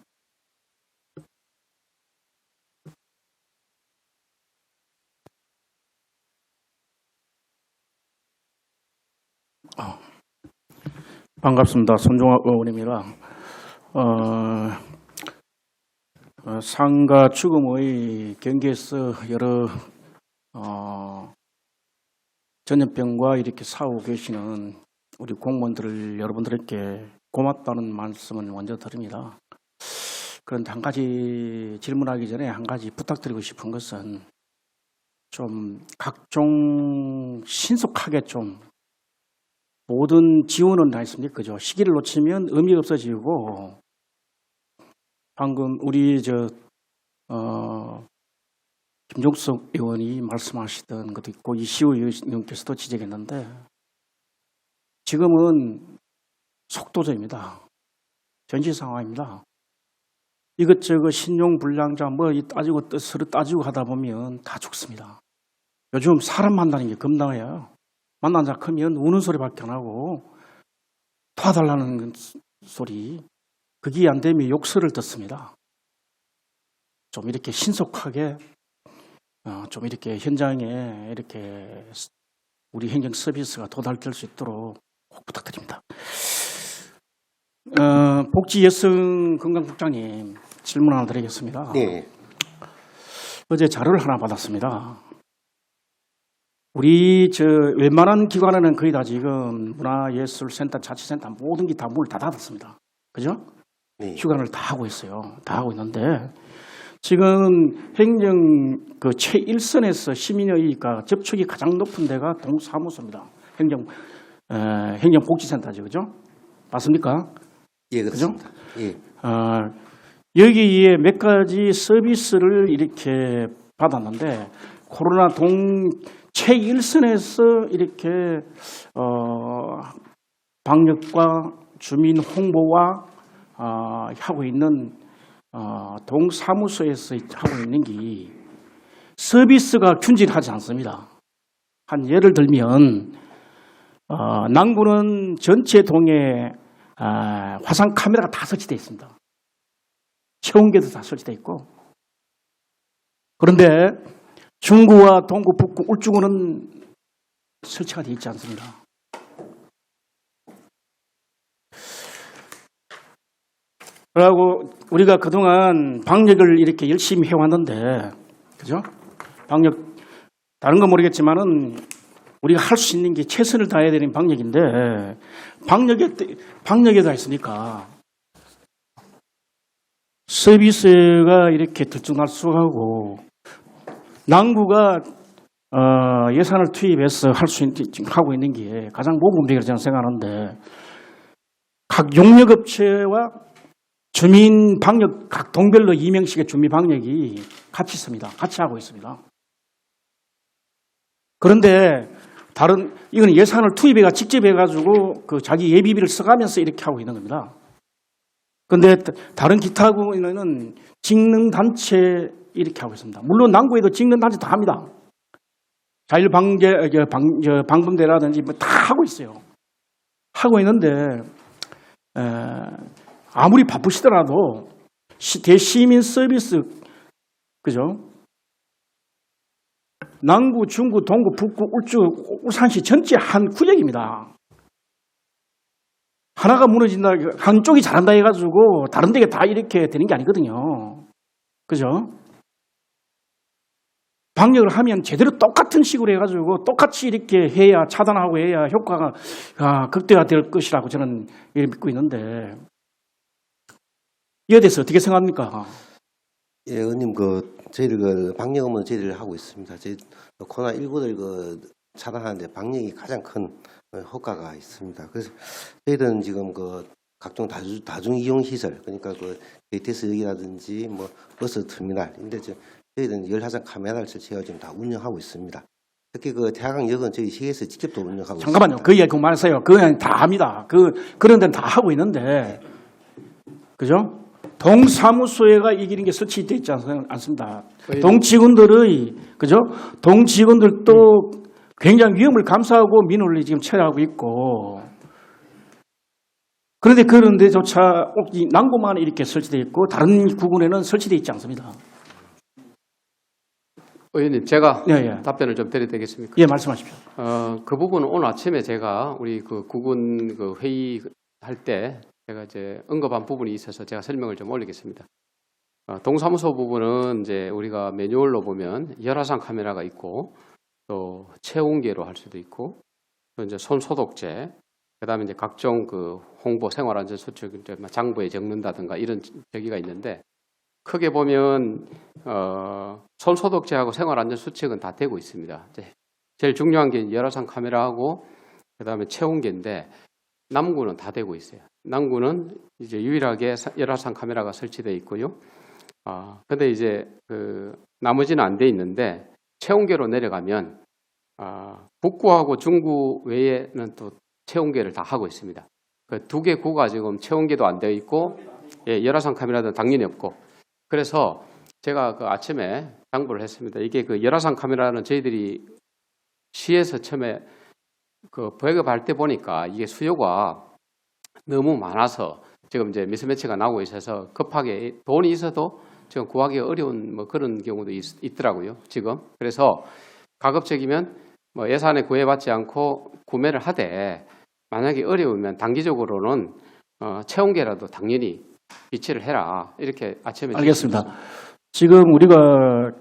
반갑습니다. 손종학 의원입니다. 상가 죽음의 경계에서 여러 전염병과 이렇게 싸우고 계시는 우리 공무원들 여러분들께 고맙다는 말씀을 먼저 드립니다. 그런데 한 가지 질문하기 전에 한 가지 부탁드리고 싶은 것은 좀 각종 신속하게 좀 모든 지원은 다 있습니까? 그죠? 시기를 놓치면 의미가 없어지고 방금 우리 김종석 의원이 말씀하시던 것도 있고 이시우 의원님께서도 지적했는데 지금은 속도전입니다. 전시 상황입니다. 이것저것 신용불량자 뭐 따지고 서로 따지고 하다 보면 다 죽습니다. 요즘 사람 만나는 게 겁나요. 만난 자 크면 우는 소리밖에 안 하고 도와달라는 소리 그게 안 되면 욕설을 듣습니다. 좀 이렇게 신속하게 좀 이렇게 현장에 이렇게 우리 행정 서비스가 도달될 수 있도록 꼭 부탁드립니다. 복지여성건강국장님 질문 하나 드리겠습니다. 네. 어제 자료를 하나 받았습니다. 우리 웬만한 기관에는 거의 다 지금 문화예술센터, 자치센터 모든 게 다 문을 다 닫았습니다. 그죠? 네. 휴관을 다 하고 있어요. 다 하고 있는데 지금 행정 최일선에서 시민의가 접촉이 가장 높은 데가 동사무소입니다. 행정복지센터죠, 그죠? 맞습니까? 예, 그렇습니다. 예. 여기에 몇 가지 서비스를 이렇게 받았는데 코로나 최일선에서 이렇게 방역과 주민 홍보와 하고 있는 동사무소에서 하고 있는 게 서비스가 균질하지 않습니다. 한 예를 들면 남구는 전체 동에 화상 카메라가 다 설치되어 있습니다. 체온계도 다 설치되어 있고 그런데 중구와 동구, 북구, 울주구는 설치가 되어 있지 않습니다. 그리고 우리가 그동안 방역을 이렇게 열심히 해왔는데, 그죠? 방역, 다른 건 모르겠지만은 우리가 할 수 있는 게 최선을 다해야 되는 방역인데 방역에 다 있으니까 서비스가 이렇게 들쭉날쭉하고 남구가 예산을 투입해서 할 수 있는 지금 하고 있는 게 가장 모범적이라고 저는 생각하는데 각 용역업체와 주민 방역 각 동별로 2명씩의 주민 방역이 같이 있습니다. 같이 하고 있습니다. 그런데 이건 예산을 투입해가 직접 해가지고 그 자기 예비비를 써가면서 이렇게 하고 있는 겁니다. 그런데 다른 기타 부분에는 직능단체 이렇게 하고 있습니다. 물론 남구에도 직능단체 다 합니다. 자율방범대라든지 뭐 다 하고 있어요. 하고 있는데 아무리 바쁘시더라도 대시민 서비스 그죠? 남구, 중구, 동구, 북구, 울주, 울산시 전체 한 구역입니다. 하나가 무너진다, 한쪽이 잘한다 해가지고 다른 데가 다 이렇게 되는 게 아니거든요. 그죠? 방역을 하면 제대로 똑같은 식으로 해가지고 똑같이 이렇게 해야 차단하고 해야 효과가 극대화될 것이라고 저는 믿고 있는데 이에 대해서 어떻게 생각합니까? 예, 의원님, 저희들 방역 업무는 저희들 하고 있습니다. 저희 코로나19를 차단하는데 방역이 가장 큰 효과가 있습니다. 그래서 저희들은 지금 각종 다중 이용 시설, 그러니까 KTX역이라든지 뭐 버스 터미널, 근데 저희들은 열화상 카메라를 설치해서 지금 다 운영하고 있습니다. 특히 태화강역은 저희 시에서 직접 또 운영하고 잠깐만요. 있습니다. 그 이야기 그만하세요. 그건 다 합니다. 그런 데는 다 하고 있는데, 그죠? 동사무소에가 이기는 게 설치되어 있지 않습니다. 동직원들의, 그죠? 동직원들도 굉장히 위험을 감수하고 민원을 지금 처리하고 있고, 그런데조차 남구만 이렇게 설치되어 있고, 다른 구군에는 설치되어 있지 않습니다. 의원님, 제가 예. 답변을 좀 드려도 되겠습니까? 예, 말씀하십시오. 그 부분은 오늘 아침에 제가 우리 구군 회의할 때 제가 이제 언급한 부분이 있어서 제가 설명을 좀 올리겠습니다. 동사무소 부분은 이제 우리가 매뉴얼로 보면 열화상 카메라가 있고 또 체온계로 할 수도 있고 또 이제 손 소독제, 그다음에 이제 각종 홍보 생활안전 수칙 장부에 적는다든가 이런 저기가 있는데 크게 보면 손 소독제하고 생활안전 수칙은 다 되고 있습니다. 제일 중요한 게 열화상 카메라하고 그다음에 체온계인데 남구는 다 되고 있어요. 남구는 이제 유일하게 열화상 카메라가 설치되어 있고요. 근데 이제 나머지는 안 돼 있는데 체온계로 내려가면 북구하고 중구 외에는 또 체온계를 다 하고 있습니다. 그 두 개 구가 지금 체온계도 안 되어 있고 열화상 카메라도 당연히 없고 그래서 제가 아침에 당부를 했습니다. 이게 열화상 카메라는 저희들이 시에서 처음에 배급할 때 보니까 이게 수요가 너무 많아서 지금 이제 미스매치가 나오고 있어서 급하게 돈이 있어도 지금 구하기 어려운 그런 경우도 있더라고요. 지금. 그래서 가급적이면 예산에 구애받지 않고 구매를 하되 만약에 어려우면 단기적으로는 체온계라도 당연히 비치를 해라. 이렇게 아침에 알겠습니다. 지금 우리가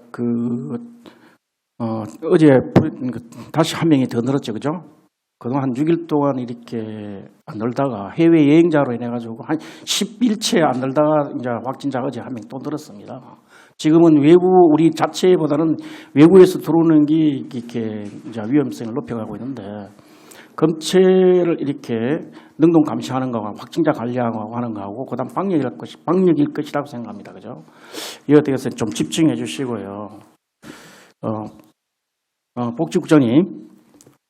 어제 다시 한 명이 더 늘었죠, 그죠? 그동안 한 6일 동안 이렇게 안 놀다가 해외 여행자로 인해가지고 한 10일째 안 놀다가 이제 확진자가 어제 한 명 또 늘었습니다. 지금은 우리 자체보다는 외국에서 들어오는 게 이렇게 이제 위험성을 높여가고 있는데 검체를 이렇게 능동 감시하는 거하고 확진자 관리하고 하는 거하고 그다음 방역일 것이라고 생각합니다. 그죠? 이에 대해서 좀 집중해 주시고요. 복지국장님,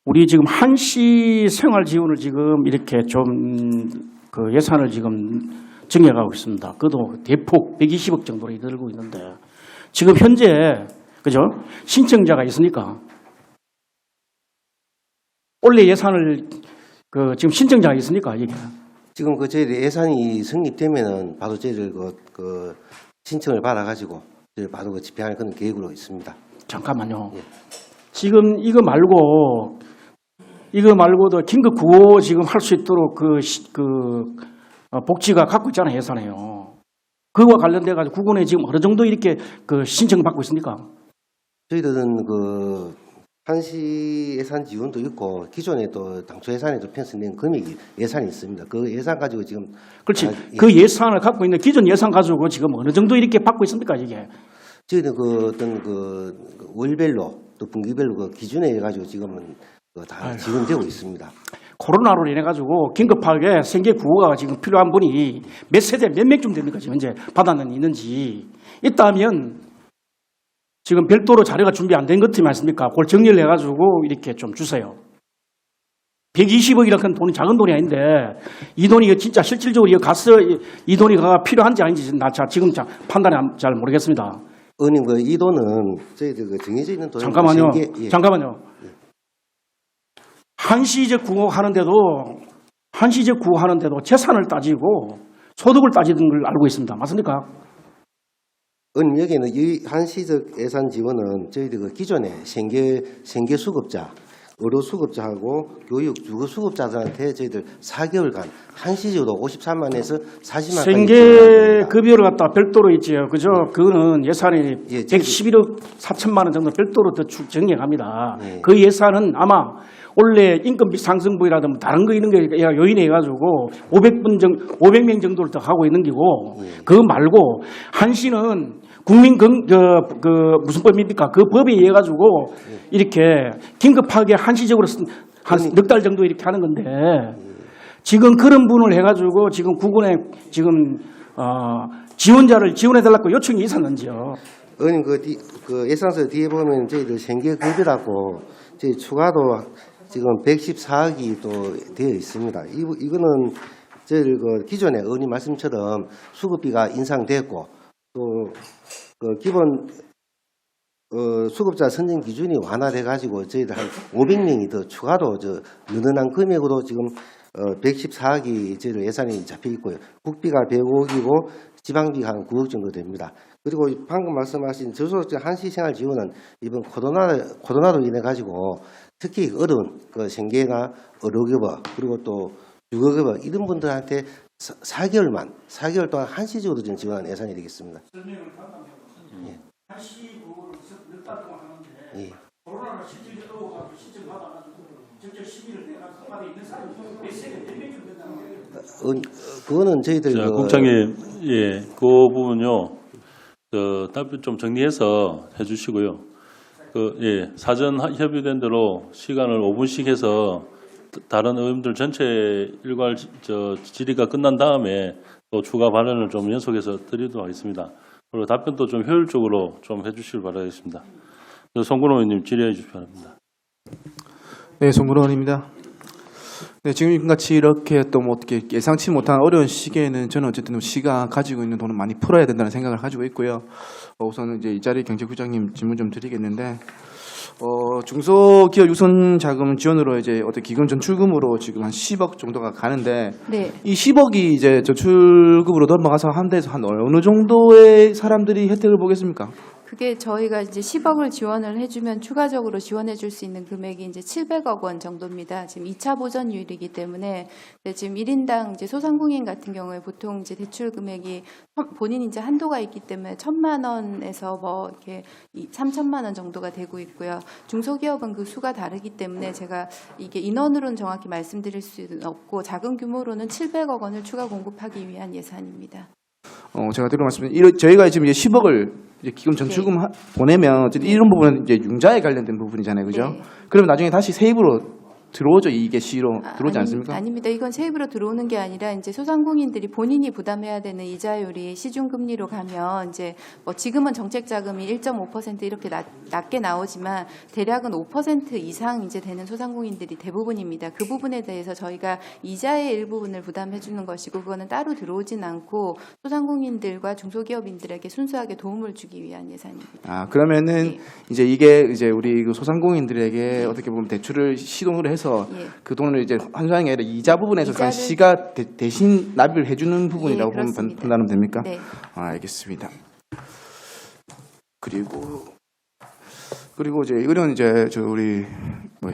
우리 지금 한시 생활 지원을 지금 이렇게 좀 예산을 지금 증액하고 있습니다. 그것도 대폭 120억 정도로 이르고 있는데 지금 현재 그죠? 신청자가 있으니까 올해 예산을 지금 신청자가 있으니까 이게 지금 저희들 예산이 성립되면은 바로 저희들 신청을 받아가지고 저희 바로 집행하는 그런 계획으로 있습니다. 잠깐만요. 예. 지금 이거 말고도 긴급 구호 지금 할 수 있도록 복지가 갖고 있잖아요, 예산에요. 그거와 관련돼 가지고 구군에 지금 어느 정도 이렇게 신청 받고 있습니까? 저희들은 한시 예산 지원도 있고 기존에 또 당초 예산에도 편성된 금액이 예산이 있습니다. 그 예산 가지고 지금 그렇지. 예. 그 예산을 갖고 있는 기존 예산 가지고 지금 어느 정도 이렇게 받고 있습니까, 이게? 저희는 그 어떤 그 월별로 또 분기별로 그 기준에 가지고 지금은 다 지원되고 있습니다. 코로나로 인해 가지고 긴급하게 생계 구호가 지금 필요한 분이 몇 세대 몇 명쯤 됩니까? 지금 현재 받아는 있는지 있다면 지금 별도로 자료가 준비 안 된 것 같으면 말습니까? 그걸 정리를 해가지고 이렇게 좀 주세요. 120억이라는 돈이 작은 돈이 아닌데 이 돈이 진짜 실질적으로 이거 가서 이 돈이 필요한지 아닌지 나 지금 판단이 잘 모르겠습니다. 의원님 이 돈은 저희들 그 정해져 있는 돈 잠깐만요. 예. 잠깐만요. 한시적 구호하는데도 재산을 따지고 소득을 따지는 걸 알고 있습니다. 맞습니까? 의원님 여기는 이 한시적 예산 지원은 저희들 그 기존에 생계 수급자, 의료 수급자하고 교육 주거 수급자들한테 저희들 4개월간 한시적으로 53만에서 40만까지 생계 급여를 갖다 별도로 있지요. 그죠? 그거는 예산이 예, 111억 4천만 원 정도 별도로 더 정리합니다. 예. 그 예산은 아마 원래 인건비 상승분이라든가 다른 거 이런 게 요인해 가지고 500명 정도를 더 하고 있는 거고 그거 말고 한시는 국민 무슨 법입니까? 그 법에 의해 가지고 이렇게 긴급하게 한시적으로 한 넉 달 정도 이렇게 하는 건데 지금 그런 분을 해가지고 지금 구군에 지금 지원자를 지원해달라고 요청이 있었는지요? 의원님 그 예산서 뒤에 보면 저희들 생계 급여라고 저희 추가도 지금 114억이 또 되어 있습니다. 이거는 저희들 그 기존에 의원님 말씀처럼 수급비가 인상됐고 또 그 기본 수급자 선정 기준이 완화돼 가지고 저희들 한 500명이 더 추가로 늘어난 금액으로 지금 114억이 저희들 예산이 잡혀 있고요. 국비가 105억이고 지방비가 한 9억 정도 됩니다. 그리고 방금 말씀하신 저소득자 한시생활 지원은 이번 코로나로 인해 가지고 특히 어려운 그 생계나 의료급여 그리고 또 주거급여 이런 분들한테 4개월 동안 한시적으로 좀 지원하는 예산이 되겠습니다. 한시 구호를 몇 달 동안 하는데 예. 코로나를 실질적으로 가지고 시점 받아가지고 직접 시비를 내가서 받아 있는 사람이 몇 세대 몇 명쯤 된다는 거예요. 그거는 저희들 자, 국장님, 예, 그 부분요, 답변 좀 정리해서 해주시고요. 사전 협의된 대로 시간을 5분씩 해서 다른 의원들 전체 일괄 질의가 끝난 다음에 또 추가 발언을 좀 연속해서 드리도록 하겠습니다. 그리고 답변도 좀 효율적으로 좀 해주시길 바라겠습니다. 송근호 의원님 질의해 주시기 바랍니다. 네, 송근호 의원입니다. 네, 지금 같이 이렇게 또 뭐 어떻게 예상치 못한 어려운 시기에는 저는 어쨌든 시가 가지고 있는 돈을 많이 풀어야 된다는 생각을 가지고 있고요. 우선은 이제 이 자리 경제국장님 질문 좀 드리겠는데, 중소기업 유선 자금 지원으로 이제 어떻게 기금 전출금으로 지금 한 10억 정도가 가는데, 네. 이 10억이 이제 전출금으로 넘어가서 한 데서 한 어느 정도의 사람들이 혜택을 보겠습니까? 그게 저희가 이제 10억을 지원을 해주면 추가적으로 지원해 줄 수 있는 금액이 이제 700억 원 정도입니다. 지금 2차 보전율이기 때문에 지금 1인당 이제 소상공인 같은 경우에 보통 이제 대출 금액이 본인 이제 한도가 있기 때문에 1,000만 원에서 뭐 이렇게 3,000만 원 정도가 되고 있고요. 중소기업은 그 수가 다르기 때문에 제가 이게 인원으로는 정확히 말씀드릴 수는 없고 작은 규모로는 700억 원을 추가 공급하기 위한 예산입니다. 제가 드리는 말씀은 저희가 지금 이제 10억을 이제 기금 전출금 보내면 어쨌든 이런 부분은 이제 융자에 관련된 부분이잖아요, 그죠? 네. 그러면 나중에 다시 세입으로 들어오죠, 이게 시로 들어오지 않습니까? 아닙니다. 이건 세입으로 들어오는 게 아니라 이제 소상공인들이 본인이 부담해야 되는 이자율이 시중금리로 가면 이제 뭐 지금은 정책 자금이 1.5% 이렇게 낮게 나오지만 대략은 5% 이상 이제 되는 소상공인들이 대부분입니다. 그 부분에 대해서 저희가 이자의 일부분을 부담해 주는 것이고 그거는 따로 들어오진 않고 소상공인들과 중소기업인들에게 순수하게 도움을 주기 위한 예산입니다. 그러면은 네. 이제 이게 이제 우리 그 소상공인들에게 어떻게 보면 대출을 시동을 해서 그 돈을 이제 환수하는 게 아니라 이자 부분에서 그냥 시가 대신 납입을 해주는 부분이라고 보면 판단하면 됩니까? 네. 알겠습니다. 그리고 이제 이거는 이제 우리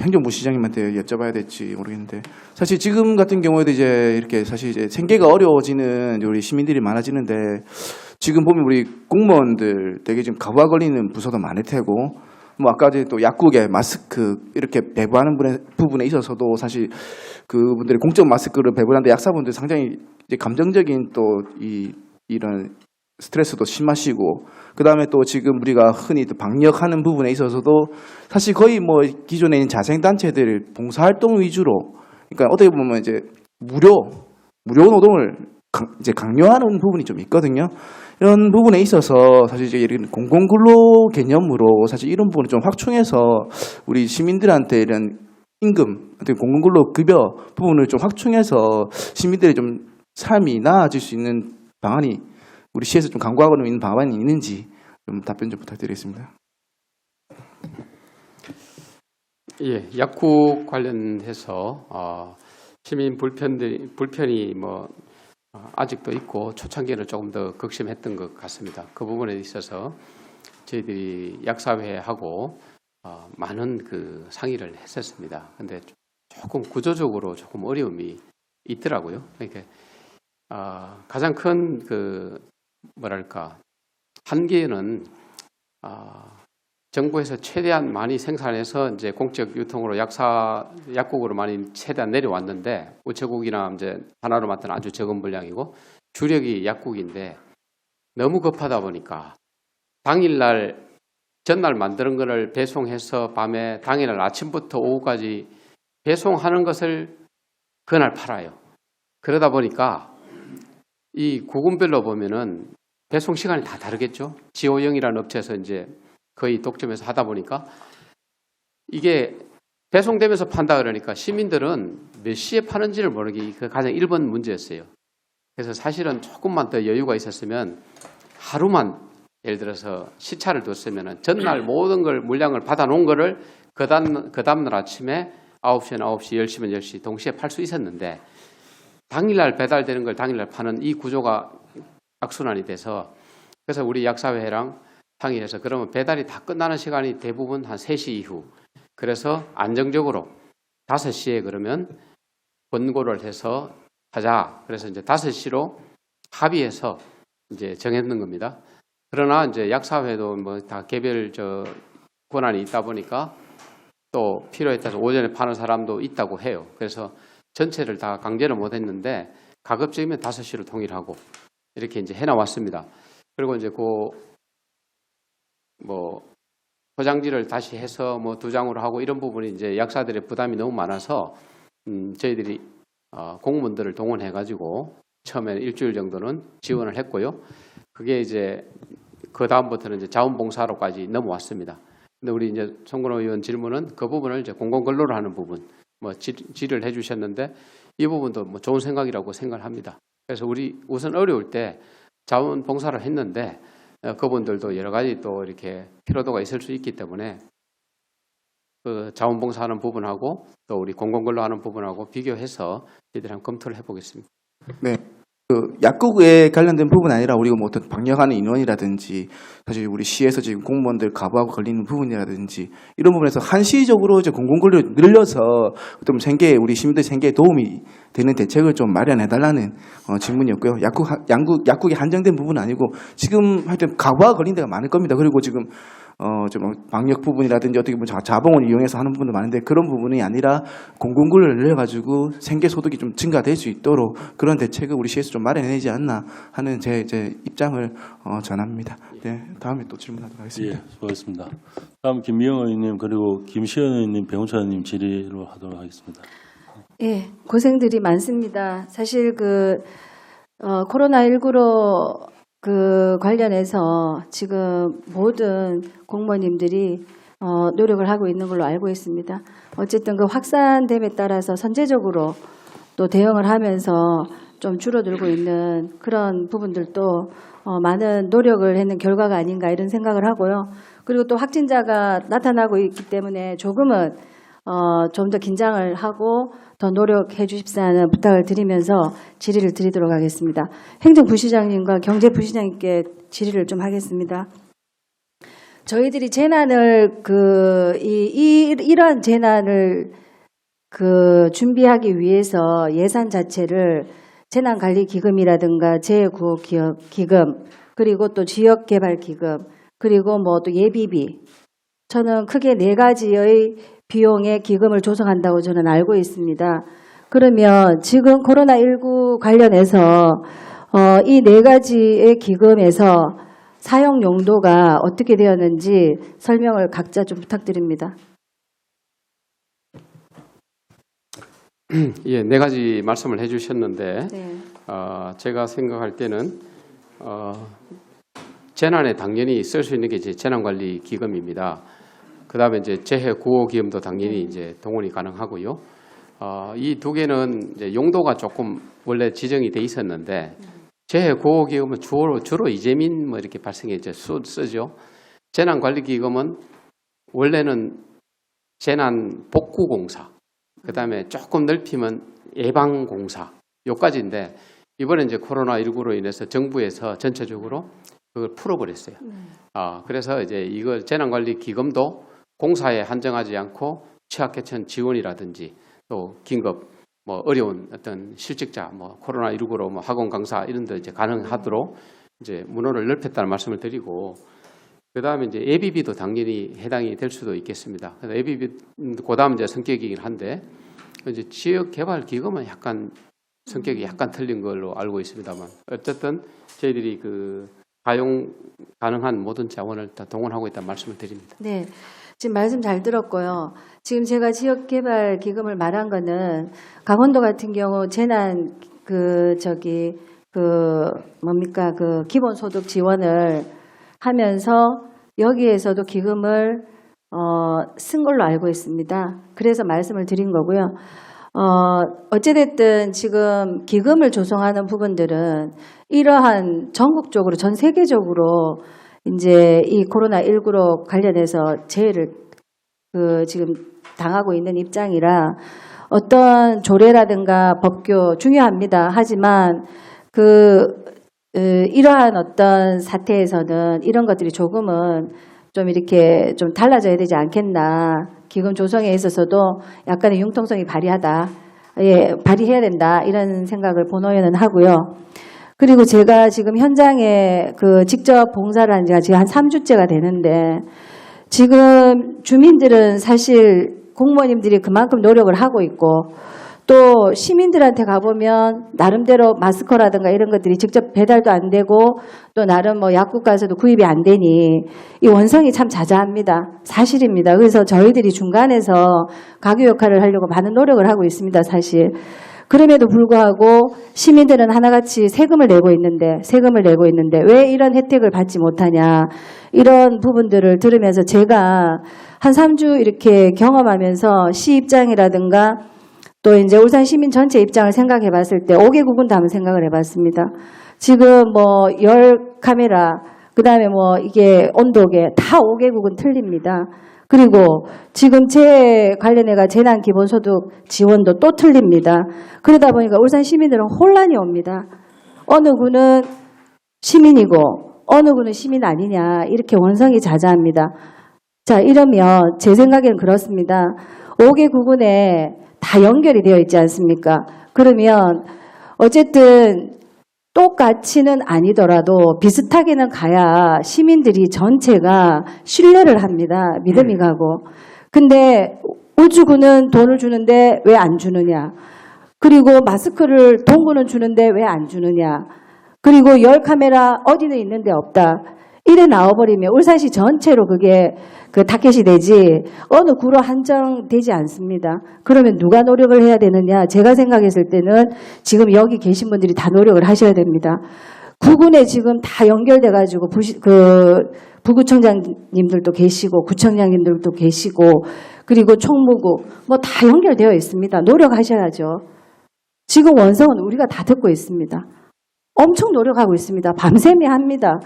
행정부 시장님한테 여쭤봐야 될지 모르겠는데 사실 지금 같은 경우에도 이제 이렇게 사실 이제 생계가 어려워지는 우리 시민들이 많아지는데 지금 보면 우리 공무원들 되게 지금 가부가 걸리는 부서도 많을 테고 뭐 아까 또 약국에 마스크 이렇게 배부하는 부분에 있어서도 사실 그분들이 공적 마스크를 배부하는데 약사분들 상당히 이제 감정적인 또 이런 스트레스도 심하시고, 그 다음에 또 지금 우리가 흔히 또 방역하는 부분에 있어서도 사실 거의 뭐 기존에 있는 자생단체들 봉사활동 위주로, 그러니까 어떻게 보면 이제 무료 노동을 이제 강요하는 부분이 좀 있거든요. 이런 부분에 있어서 사실 이제 이런 공공근로 개념으로 사실 이런 부분을 좀 확충해서 우리 시민들한테 이런 임금, 공공근로 급여 부분을 좀 확충해서 시민들의 좀 삶이 나아질 수 있는 방안이 우리 시에서 좀 강구하고 있는 방안이 있는지 좀 답변 좀 부탁드리겠습니다. 예, 약국 관련해서 시민 불편이 뭐 아직도 있고 초창기에는 조금 더 극심했던 것 같습니다. 그 부분에 있어서 저희들이 약사회하고 많은 그 상의를 했었습니다. 근데 조금 구조적으로 조금 어려움이 있더라고요. 그러니까 가장 큰 그 뭐랄까 한계는 정부에서 최대한 많이 생산해서 이제 공적 유통으로 약국으로 많이 최대한 내려왔는데, 우체국이나 이제 하나로 맡은 아주 적은 분량이고 주력이 약국인데 너무 급하다 보니까 전날 만드는 거를 배송해서 밤에 당일날 아침부터 오후까지 배송하는 것을 그날 팔아요. 그러다 보니까 이 구군별로 보면은 배송 시간이 다 다르겠죠. 지호영이라는 업체에서 이제 거의 독점해서 하다 보니까 이게 배송되면서 판다 그러니까 시민들은 몇 시에 파는지를 모르기, 그 가장 1번 문제였어요. 그래서 사실은 조금만 더 여유가 있었으면 하루만 예를 들어서 시차를 뒀으면 전날 모든 걸 물량을 받아놓은 거를 그 다음날 아침에 9시면 9시, 10시면 10시 동시에 팔 수 있었는데, 당일날 배달되는 걸 당일날 파는 이 구조가 악순환이 돼서, 그래서 우리 약사회랑 상의해서 그러면 배달이 다 끝나는 시간이 대부분 한 3시 이후, 그래서 안정적으로 5시에 그러면 권고를 해서 하자. 그래서 이제 5시로 합의해서 이제 정했는 겁니다. 그러나 이제 약사회도 뭐 다 개별 권한이 있다 보니까 또 필요에 따라서 오전에 파는 사람도 있다고 해요. 그래서 전체를 다 강제를 못 했는데 가급적이면 5시로 통일하고 이렇게 이제 해나왔습니다. 그리고 이제 포장지를 다시 해서 뭐 2장으로 하고 이런 부분이 이제 약사들의 부담이 너무 많아서 저희들이 공무원들을 동원해가지고 처음에는 일주일 정도는 지원을 했고요. 그게 이제 그 다음부터는 이제 자원봉사로까지 넘어왔습니다. 근데 우리 이제 송근호 의원 질문은 그 부분을 이제 공공근로로 하는 부분, 뭐 질의를 해주셨는데 이 부분도 뭐 좋은 생각이라고 생각합니다. 그래서 우리 우선 어려울 때 자원봉사를 했는데 그분들도 여러 가지 또 이렇게 피로도가 있을 수 있기 때문에 그 자원봉사하는 부분하고 또 우리 공공근로하는 부분하고 비교해서 저희들이 한번 검토를 해보겠습니다. 네. 그 약국에 관련된 부분 아니라 우리가 뭐 어떤 방역하는 인원이라든지 사실 우리 시에서 지금 공무원들 가부하고 걸리는 부분이라든지 이런 부분에서 한시적으로 이제 공공근로를 늘려서 좀 우리 시민들 생계에 도움이 되는 대책을 좀 마련해달라는 질문이었고요. 약국이 한정된 부분은 아니고 지금 하여튼 가부하고 걸린 데가 많을 겁니다. 그리고 지금 좀 방역 부분이라든지 어떻게 보면 자본을 이용해서 하는 부분도 많은데 그런 부분이 아니라 공공근로를 늘려가지고 생계 소득이 좀 증가될 수 있도록 그런 대책을 우리 시에서 좀 마련해내지 않나 하는 제 입장을 전합니다. 네, 다음에 또 질문하도록 하겠습니다. 예, 수고하셨습니다. 다음 김미영 의원님 그리고 김시현 의원님, 배훈찬 의원님 질의로 하도록 하겠습니다. 예, 고생들이 많습니다. 사실 코로나19로 관련해서 지금 모든 공무원님들이 노력을 하고 있는 걸로 알고 있습니다. 어쨌든 확산됨에 따라서 선제적으로 또 대응을 하면서 좀 줄어들고 있는 그런 부분들도 많은 노력을 했는 결과가 아닌가 이런 생각을 하고요. 그리고 또 확진자가 나타나고 있기 때문에 조금은 좀 더 긴장을 하고 더 노력해 주십사는 부탁을 드리면서 질의를 드리도록 하겠습니다. 행정부시장님과 경제부시장님께 질의를 좀 하겠습니다. 저희들이 재난을 이러한 재난을 준비하기 위해서 예산 자체를 재난관리기금이라든가 재구기금 그리고 또 지역개발기금 그리고 뭐 또 예비비 저는 크게 4가지의 비용의 기금을 조성한다고 저는 알고 있습니다. 그러면 지금 코로나19 관련해서 이 4가지의 기금에서 사용 용도가 어떻게 되었는지 설명을 각자 좀 부탁드립니다. 예, 4가지 말씀을 해주셨는데 네. 제가 생각할 때는 재난에 당연히 쓸 수 있는 게 이제 재난관리기금입니다. 그다음에 이제 재해구호기금도 당연히 이제 동원이 가능하고요. 이 2개는 이제 용도가 조금 원래 지정이 돼 있었는데 재해구호기금은 주로 이재민 뭐 이렇게 발생에 이제 쓰죠. 재난관리기금은 원래는 재난복구공사, 그다음에 조금 넓히면 예방공사 요까지인데 이번에 이제 코로나19로 인해서 정부에서 전체적으로 그걸 풀어버렸어요. 그래서 이제 이걸 재난관리기금도 공사에 한정하지 않고 취약계층 지원이라든지 또 긴급 뭐 어려운 어떤 실직자 뭐 코로나19로 뭐 학원 강사 이런 데 이제 가능하도록 이제 문호를 넓혔다는 말씀을 드리고 그다음에 이제 예비비도 당연히 해당이 될 수도 있겠습니다. 그래서 예비비 그다음 이제 성격이긴 한데 이제 지역 개발 기금은 약간 성격이 약간 틀린 걸로 알고 있습니다만 어쨌든 저희들이 그 가용 가능한 모든 자원을 다 동원하고 있다는 말씀을 드립니다. 네. 지금 말씀 잘 들었고요. 지금 제가 지역개발 기금을 말한 거는 강원도 같은 경우 재난 기본소득 지원을 하면서 여기에서도 기금을 쓴 걸로 알고 있습니다. 그래서 말씀을 드린 거고요. 어찌됐든 지금 기금을 조성하는 부분들은 이러한 전국적으로 전 세계적으로 이제 이 코로나19로 관련해서 재해를 지금 당하고 있는 입장이라 어떤 조례라든가 법규 중요합니다. 하지만 이러한 어떤 사태에서는 이런 것들이 조금은 좀 이렇게 좀 달라져야 되지 않겠나. 기금 조성에 있어서도 약간의 융통성이 발휘해야 된다. 이런 생각을 본의원은 하고요. 그리고 제가 지금 현장에 직접 봉사를 한 지가 지금 한 3주째가 되는데 지금 주민들은 사실 공무원님들이 그만큼 노력을 하고 있고 또 시민들한테 가보면 나름대로 마스크라든가 이런 것들이 직접 배달도 안 되고 또 나름 뭐 약국 가서도 구입이 안 되니 이 원성이 참 자자합니다. 사실입니다. 그래서 저희들이 중간에서 가교 역할을 하려고 많은 노력을 하고 있습니다. 사실. 그럼에도 불구하고 시민들은 하나같이 세금을 내고 있는데 왜 이런 혜택을 받지 못하냐 이런 부분들을 들으면서 제가 한 3주 이렇게 경험하면서 시 입장이라든가 또 이제 울산 시민 전체 입장을 생각해 봤을 때 5개국은 다 한번 생각을 해 봤습니다. 지금 뭐 열 카메라 그다음에 뭐 이게 온도계 다 5개국은 틀립니다. 그리고 지금 관련해가 재난 기본소득 지원도 또 틀립니다. 그러다 보니까 울산 시민들은 혼란이 옵니다. 어느 구는 시민이고 어느 구는 시민 아니냐 이렇게 원성이 자자합니다. 자 이러면 제 생각에는 그렇습니다. 5개 구군에 다 연결이 되어 있지 않습니까? 그러면 어쨌든 똑같이는 아니더라도 비슷하게는 가야 시민들이 전체가 신뢰를 합니다. 믿음이 가고. 근데 우주구는 돈을 주는데 왜 안 주느냐. 그리고 마스크를 동구는 주는데 왜 안 주느냐. 그리고 열 카메라 어디는 있는데 없다. 이래 나와버리면 울산시 전체로 그게 타켓이 되지 어느 구로 한정되지 않습니다. 그러면 누가 노력을 해야 되느냐. 제가 생각했을 때는 지금 여기 계신 분들이 다 노력을 하셔야 됩니다. 구군에 지금 다 연결돼가지고 부구청장님들도 계시고 구청장님들도 계시고 그리고 총무구 뭐 다 연결되어 있습니다. 노력하셔야죠. 지금 원성은 우리가 다 듣고 있습니다. 엄청 노력하고 있습니다. 밤샘이 합니다.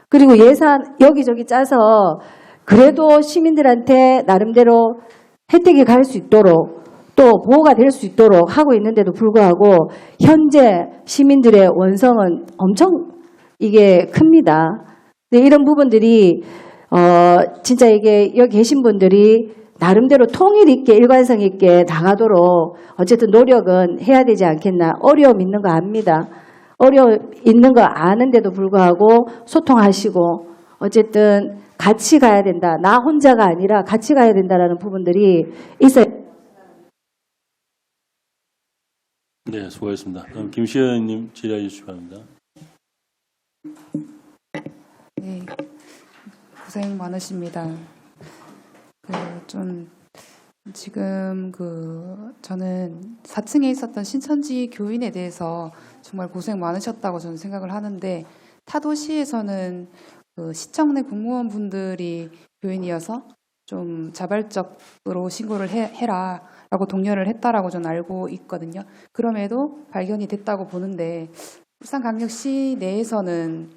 그리고 예산 여기저기 짜서 그래도 시민들한테 나름대로 혜택이 갈 수 있도록 또 보호가 될 수 있도록 하고 있는데도 불구하고 현재 시민들의 원성은 엄청 이게 큽니다. 근데 이런 부분들이 진짜 이게 여기 계신 분들이 나름대로 통일 있게 일관성 있게 나가도록 어쨌든 노력은 해야 되지 않겠나. 어려움 있는 거 압니다. 어려움 있는 거 아는데도 불구하고 소통하시고 어쨌든 같이 가야 된다. 나 혼자가 아니라 같이 가야 된다라는 부분들이 있어요. 네, 수고하셨습니다. 그럼 김시현님 질의해 주시기 바랍니다. 네, 고생 많으십니다. 지금 저는 4층에 있었던 신천지 교인에 대해서 정말 고생 많으셨다고 저는 생각을 하는데, 타도시에서는 시청 내 공무원분들이 교인이어서 좀 자발적으로 신고를 해라라고 독려를 했다라고 저는 알고 있거든요. 그럼에도 발견이 됐다고 보는데, 울산광역시 내에서는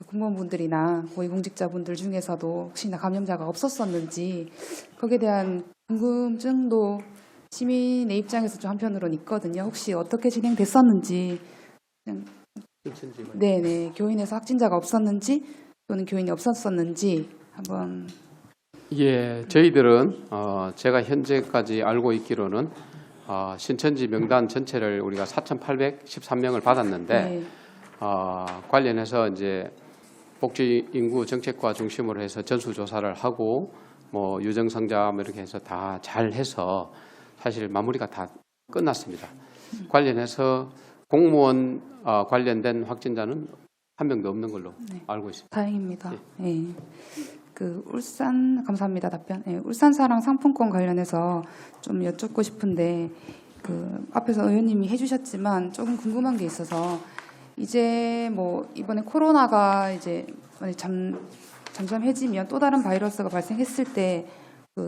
공무원분들이나 고위공직자분들 중에서도 혹시나 감염자가 없었었는지 거기에 대한 궁금증도 시민의 입장에서 좀 한편으로는 있거든요. 혹시 어떻게 진행됐었는지, 네네, 교인에서 확진자가 없었는지 또는 교인이 없었었는지 한번. 예, 저희들은 제가 현재까지 알고 있기로는 신천지 명단 전체를 우리가 4,813명을 받았는데 네. 관련해서 이제 복지인구 정책과 중심으로 해서 전수조사를 하고 뭐 유정상자 뭐 이렇게 해서 다 잘해서 사실 마무리가 다 끝났습니다. 관련해서 공무원 관련된 확진자는 한 명도 없는 걸로 알고 있습니다. 다행입니다. 예. 감사합니다. 답변. 예, 울산사랑 상품권 관련해서 좀 여쭙고 싶은데, 앞에서 의원님이 해주셨지만 조금 궁금한 게 있어서, 이제 뭐 이번에 코로나가 이제 잠잠해지면 또 다른 바이러스가 발생했을 때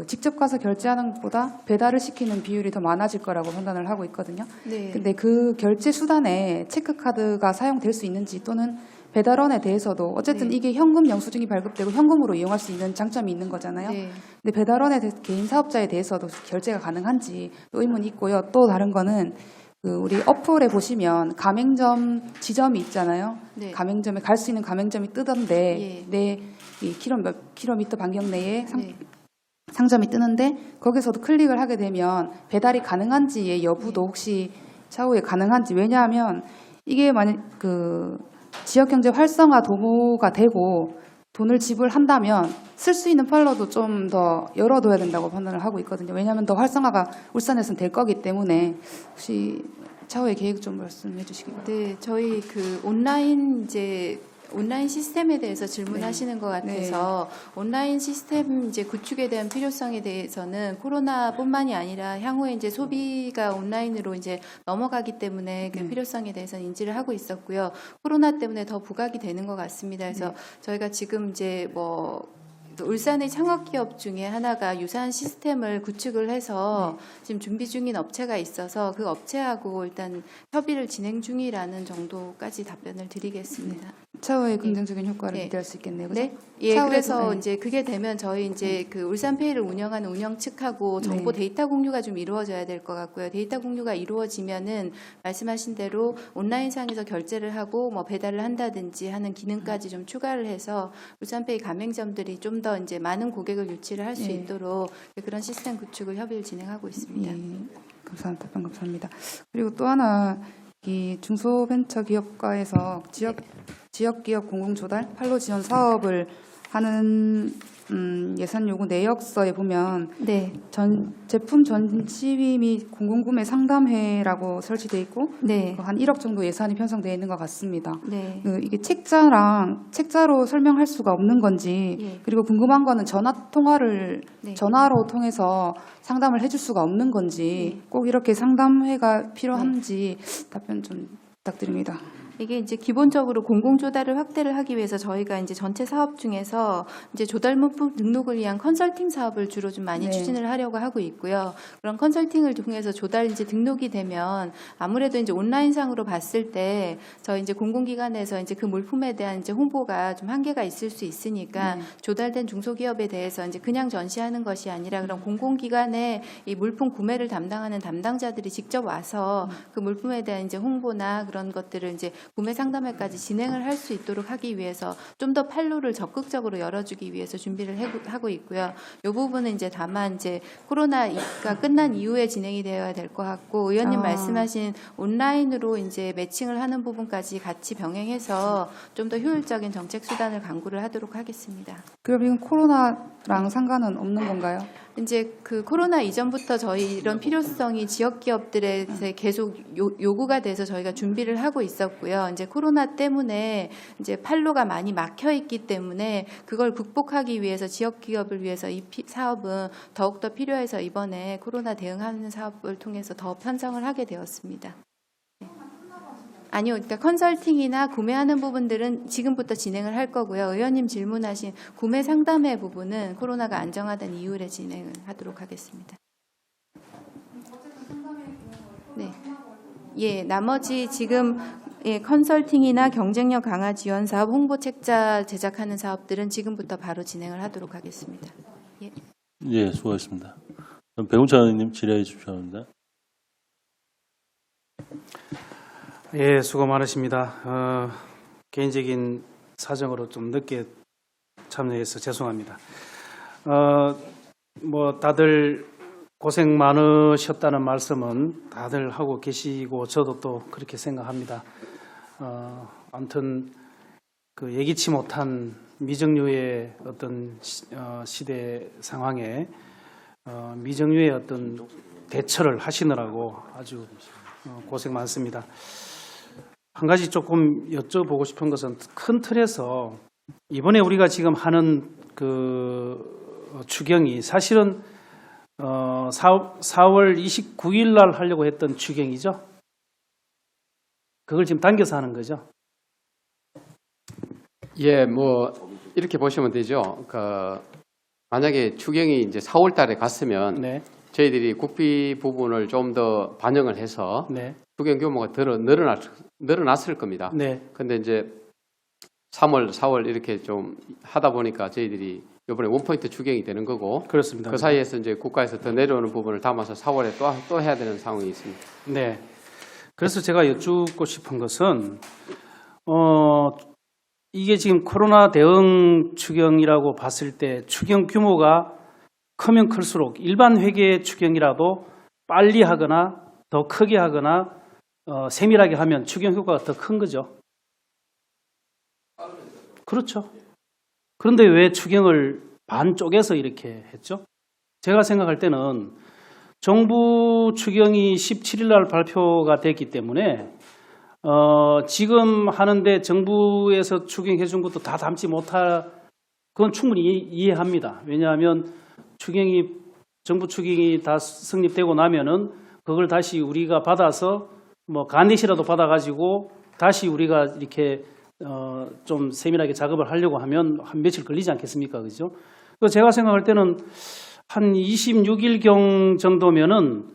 직접 가서 결제하는 것보다 배달을 시키는 비율이 더 많아질 거라고 판단을 하고 있거든요. 네. 근데 그 결제 수단에 체크카드가 사용될 수 있는지, 또는 배달원에 대해서도 어쨌든 네. 이게 현금 영수증이 발급되고 현금으로 이용할 수 있는 장점이 있는 거잖아요. 네. 근데 배달원에 개인 사업자에 대해서도 결제가 가능한지 의문이 있고요. 또 다른 거는 우리 어플에 보시면 가맹점 지점이 있잖아요. 네. 가맹점에 갈 수 있는 가맹점이 뜨던데, 예. 내 몇 킬로미터 반경 내에 네. 상점이 뜨는데, 거기서도 클릭을 하게 되면 배달이 가능한지의 여부도 혹시 차후에 가능한지. 왜냐하면 이게 만약 지역경제 활성화 도모가 되고 돈을 지불한다면 쓸 수 있는 팔로도 좀 더 열어둬야 된다고 판단을 하고 있거든요. 왜냐하면 더 활성화가 울산에서는 될 거기 때문에. 혹시 차후에 계획 좀 말씀해 주시기 바랍니다. 네, 저희 온라인 시스템에 대해서 질문하시는 것 같아서, 온라인 시스템 구축에 대한 필요성에 대해서는 코로나뿐만이 아니라 향후에 이제 소비가 온라인으로 이제 넘어가기 때문에 그 필요성에 대해서는 인지를 하고 있었고요. 코로나 때문에 더 부각이 되는 것 같습니다. 그래서 저희가 지금 이제 울산의 창업기업 중에 하나가 유사한 시스템을 구축을 해서 지금 준비 중인 업체가 있어서 그 업체하고 일단 협의를 진행 중이라는 정도까지 답변을 드리겠습니다. 차후에 긍정적인 효과를 기대할 수 있겠네요. 그죠? 네. 예, 차후에도, 그래서 이제 그게 되면 저희 이제 울산페이를 운영하는 운영 측하고 정보 데이터 공유가 좀 이루어져야 될 것 같고요. 데이터 공유가 이루어지면은 말씀하신 대로 온라인상에서 결제를 하고 뭐 배달을 한다든지 하는 기능까지 좀 추가를 해서 울산페이 가맹점들이 좀 더 이제 많은 고객을 유치를 할 수 있도록 그런 시스템 구축을 협의를 진행하고 있습니다. 감사합니다. 답변 감사합니다. 그리고 또 하나, 이 중소벤처기업가에서 지역기업 공공조달 판로 지원 사업을 하는 예산 요구 내역서에 보면 제품 전시비 및 공공구매 상담회라고 설치되어 있고 한 1억 정도 예산이 편성되어 있는 것 같습니다. 이게 책자로 설명할 수가 없는 건지, 그리고 궁금한 거는 전화로 통해서 상담을 해줄 수가 없는 건지, 꼭 이렇게 상담회가 필요한지 답변 좀 부탁드립니다. 이게 이제 기본적으로 공공조달을 확대를 하기 위해서 저희가 이제 전체 사업 중에서 이제 조달문법 등록을 위한 컨설팅 사업을 주로 좀 많이 추진을 하려고 하고 있고요. 그런 컨설팅을 통해서 조달 이제 등록이 되면 아무래도 이제 온라인상으로 봤을 때 저희 이제 공공기관에서 이제 그 물품에 대한 이제 홍보가 좀 한계가 있을 수 있으니까 조달된 중소기업에 대해서 이제 그냥 전시하는 것이 아니라 그런 공공기관의 이 물품 구매를 담당하는 담당자들이 직접 와서 그 물품에 대한 이제 홍보나 그런 것들을 이제 구매 상담회까지 진행을 할 수 있도록 하기 위해서 좀 더 판로를 적극적으로 열어주기 위해서 준비를 하고 있고요. 이 부분은 이제 다만 이제 코로나가 끝난 이후에 진행이 되어야 될 것 같고, 의원님 말씀하신 온라인으로 이제 매칭을 하는 부분까지 같이 병행해서 좀 더 효율적인 정책 수단을 강구를 하도록 하겠습니다. 그럼 이건 코로나랑 상관은 없는 건가요? 이제 그 코로나 이전부터 저희 이런 필요성이 지역 기업들에 계속 요구가 돼서 저희가 준비를 하고 있었고요. 이제 코로나 때문에 이제 판로가 많이 막혀 있기 때문에 그걸 극복하기 위해서 지역 기업을 위해서 이 사업은 더욱더 필요해서 이번에 코로나 대응하는 사업을 통해서 더 편성을 하게 되었습니다. 아니요, 그러니까 컨설팅이나 구매하는 부분들은 지금부터 진행을 할 거고요. 의원님 질문하신 구매 상담회 부분은 코로나가 안정화된 이후에 진행을 하도록 하겠습니다. 네, 예, 나머지 지금 컨설팅이나 경쟁력 강화 지원 사업, 홍보 책자 제작하는 사업들은 지금부터 바로 진행을 하도록 하겠습니다. 예, 예, 수고하셨습니다. 그럼 배훈찬 의원님 질의해 주십시오. 합니다. 예, 수고 많으십니다. 개인적인 사정으로 좀 늦게 참여해서 죄송합니다. 뭐 다들 고생 많으셨다는 말씀은 다들 하고 계시고 저도 또 그렇게 생각합니다. 아무튼 그 예기치 못한 미정유의 어떤 시대 상황에 미정유의 어떤 대처를 하시느라고 아주 고생 많습니다. 한 가지 조금 여쭤보고 싶은 것은 큰 틀에서 이번에 우리가 지금 하는 그 추경이 사실은 4월 29일 날 하려고 했던 추경이죠. 그걸 지금 당겨서 하는 거죠. 예, 뭐 이렇게 보시면 되죠. 만약에 추경이 이제 4월 달에 갔으면 네. 저희들이 국비 부분을 좀 더 반영을 해서 네. 추경 규모가 더 늘어났을 겁니다. 네. 근데 이제 3월, 4월 이렇게 좀 하다 보니까 저희들이 이번에 원포인트 추경이 되는 거고, 그렇습니다. 그 사이에서 이제 국가에서 더 내려오는 부분을 담아서 4월에 또 해야 되는 상황이 있습니다. 네. 그래서 제가 여쭙고 싶은 것은 이게 지금 코로나 대응 추경이라고 봤을 때 추경 규모가 크면 클수록 일반 회계 추경이라도 빨리 하거나 더 크게 하거나 세밀하게 하면 추경 효과가 더 큰 거죠. 그렇죠. 그런데 왜 추경을 반 쪼개서 이렇게 했죠? 제가 생각할 때는 정부 추경이 17일 날 발표가 됐기 때문에 지금 하는데 정부에서 추경해 준 것도 다 담지 못할, 그건 충분히 이해합니다. 왜냐하면 정부 추경이 다 성립되고 나면은 그걸 다시 우리가 받아서 뭐 간넷이라도 받아가지고 다시 우리가 이렇게 좀 세밀하게 작업을 하려고 하면 한 며칠 걸리지 않겠습니까? 그죠? 그래서 제가 생각할 때는 한 26일경 정도면은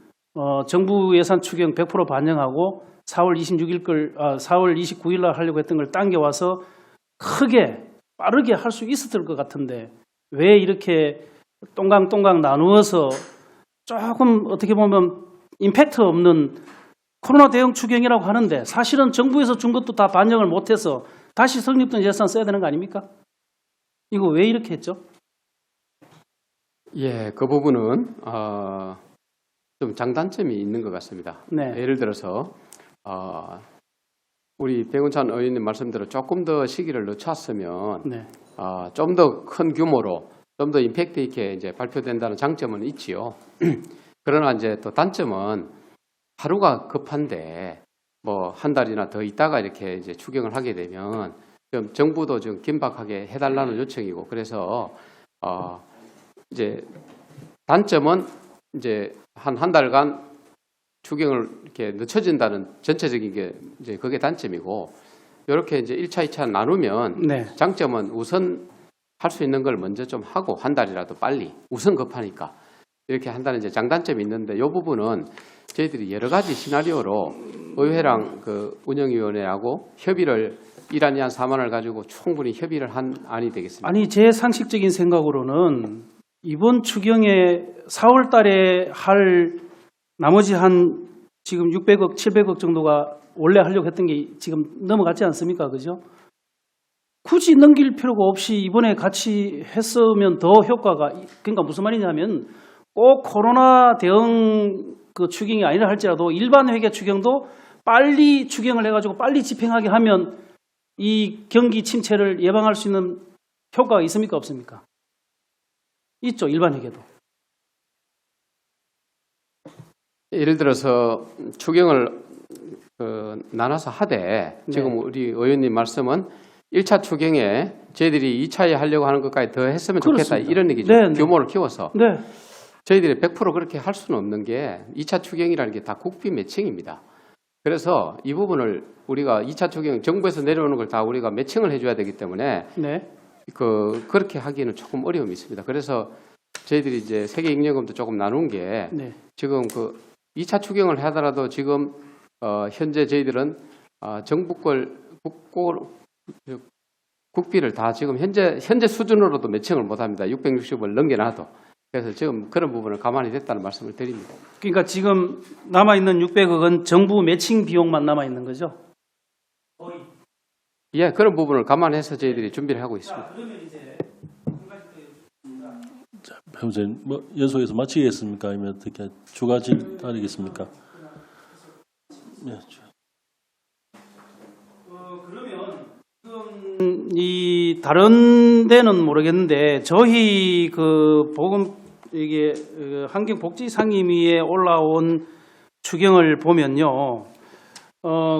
정부 예산 추경 100% 반영하고 4월 29일 날 하려고 했던 걸 당겨와서 크게 빠르게 할 수 있었을 것 같은데 왜 이렇게 똥강똥강 나누어서 조금 어떻게 보면 임팩트 없는 코로나 대응 추경이라고 하는데 사실은 정부에서 준 것도 다 반영을 못해서 다시 성립된 예산 써야 되는 거 아닙니까? 이거 왜 이렇게 했죠? 예, 그 부분은 좀 장단점이 있는 것 같습니다. 네. 예를 들어서 우리 백운찬 의원님 말씀대로 조금 더 시기를 늦췄으면 네. 좀 더 큰 규모로 좀 더 임팩트 있게 이제 발표된다는 장점은 있지요. 그러나 이제 또 단점은 하루가 급한데 뭐 한 달이나 더 있다가 이렇게 이제 추경을 하게 되면 좀 정부도 좀 긴박하게 해달라는 요청이고, 그래서 이제 단점은 이제 한 달간 추경을 이렇게 늦춰진다는 전체적인 게 이제 그게 단점이고, 이렇게 이제 1차, 2차 나누면 네. 장점은 우선 할 수 있는 걸 먼저 좀 하고 한 달이라도 빨리 우선 급하니까 이렇게 한다는 이제 장단점이 있는데, 이 부분은 저희들이 여러 가지 시나리오로 의회랑 그 운영위원회하고 협의를 1안 2안 4만을 가지고 충분히 협의를 한 안이 되겠습니다. 아니, 제 상식적인 생각으로는 이번 추경에 4월 달에 할 나머지 한 지금 600억, 700억 정도가 원래 하려고 했던 게 지금 넘어갔지 않습니까? 그죠? 굳이 넘길 필요가 없이 이번에 같이 했으면 더 효과가, 그러니까 무슨 말이냐면 꼭 코로나 대응 그 추경이 아니라 할지라도 일반 회계 추경도 빨리 추경을 해가지고 빨리 집행하게 하면 이 경기 침체를 예방할 수 있는 효과가 있습니까? 없습니까? 있죠, 일반 회계도. 예를 들어서 추경을 나눠서 하되 지금 우리 의원님 말씀은 1차 추경에 저희들이 2차에 하려고 하는 것까지 더 했으면 좋겠다 그렇습니다. 이런 얘기죠. 네, 네. 규모를 키워서. 네. 저희들이 100% 그렇게 할 수는 없는 게 2차 추경이라는 게 다 국비 매칭입니다. 그래서 이 부분을 우리가 2차 추경 정부에서 내려오는 걸 다 우리가 매칭을 해줘야 되기 때문에 네. 그렇게 하기는 조금 어려움이 있습니다. 그래서 저희들이 이제 세계잉여금도 조금 나눈 게 네. 지금 그 2차 추경을 하더라도 지금 현재 저희들은 정부 걸 국비를 다 지금 현재 수준으로도 매칭을 못합니다. 660을 넘겨놔도. 그래서 지금 그런 부분을 가만히 됐다는 말씀을 드립니다. 그러니까 지금 남아있는 600억은 정부 매칭 비용만 남아있는 거죠? 예, 그런 부분을 감안해서 저희들이 준비를 하고 있습니다. 배우자님, 뭐 연속해서 마치겠습니까? 아니면 어떻게 추가 질의하겠습니까? 네. 그러면 지금 이 다른 데는 모르겠는데 저희 그 보건 이게 환경복지상임위에 올라온 추경을 보면요,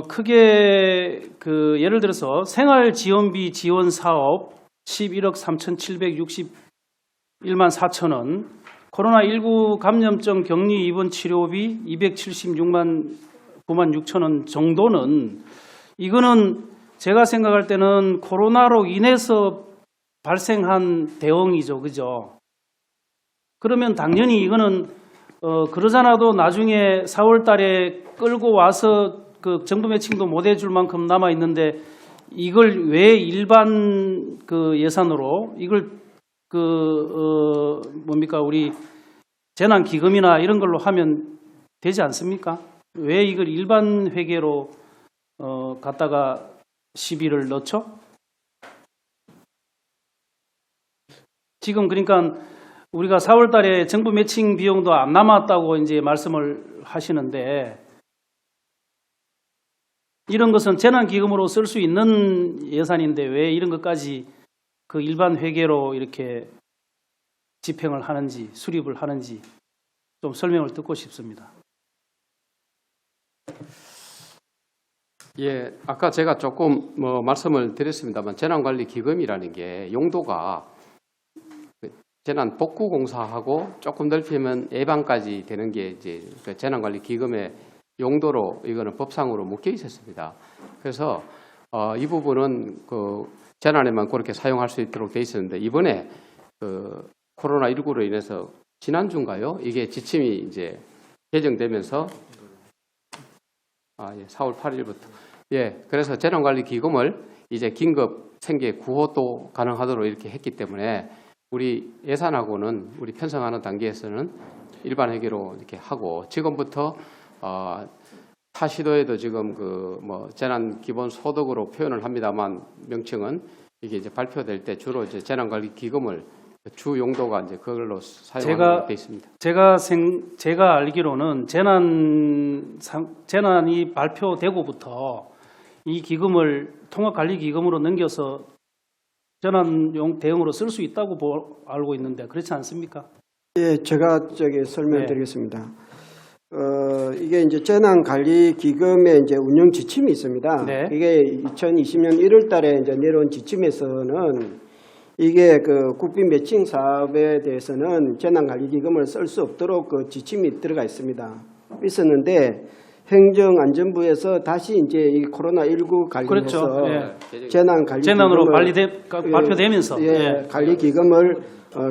크게 그 예를 들어서 생활지원비 지원 사업 11억 3,761만 4천 원, 코로나19 감염증 격리 입원 치료비 276만 9만 6천 원 정도는, 이거는 제가 생각할 때는 코로나로 인해서 발생한 대응이죠, 그죠? 그러면 당연히 이거는 그러잖아도 나중에 4월 달에 끌고 와서 그 정부 매칭도 못 해줄 만큼 남아 있는데 이걸 왜 일반 그 예산으로 이걸 뭡니까 우리 재난 기금이나 이런 걸로 하면 되지 않습니까? 왜 이걸 일반 회계로 갖다가 시비를 넣죠? 지금 그러니까 우리가 4월 달에 정부 매칭 비용도 안 남았다고 이제 말씀을 하시는데, 이런 것은 재난기금으로 쓸 수 있는 예산인데 왜 이런 것까지 그 일반 회계로 이렇게 집행을 하는지, 수립을 하는지 좀 설명을 듣고 싶습니다. 예, 아까 제가 조금 말씀을 드렸습니다만 재난관리기금이라는 게 용도가 재난복구공사하고 조금 넓히면 예방까지 되는 게 이제 그 재난관리기금의 용도로 이거는 법상으로 묶여 있었습니다. 그래서 이 부분은 그 재난에만 그렇게 사용할 수 있도록 돼 있었는데 이번에 그 코로나19로 인해서 지난주인가요? 이게 지침이 이제 개정되면서 4월 8일부터 그래서 재난관리기금을 이제 긴급 생계 구호도 가능하도록 이렇게 했기 때문에 우리 예산하고는 우리 편성하는 단계에서는 일반 회계로 이렇게 하고 지금부터 타 시도에도 지금 그 재난 기본 소득으로 표현을 합니다만 명칭은 이게 이제 발표될 때 주로 이제 재난관리 기금을 주 용도가 이제 그걸로 사용하게 돼 있습니다. 제가 알기로는 재난이 발표되고부터 이 기금을 통합관리기금으로 넘겨서 재난용 대응으로 쓸 수 있다고 알고 있는데 그렇지 않습니까? 예, 제가 설명드리겠습니다. 이게 이제 재난관리기금의 이제 운영 지침이 있습니다. 네. 이게 2020년 1월달에 이제 내려온 지침에서는 이게 그 국비 매칭 사업에 대해서는 재난관리기금을 쓸 수 없도록 그 지침이 들어가 있었는데 행정안전부에서 다시 이제 이 코로나19 관련해서 그렇죠. 재난으로 발표되면서 관리기금을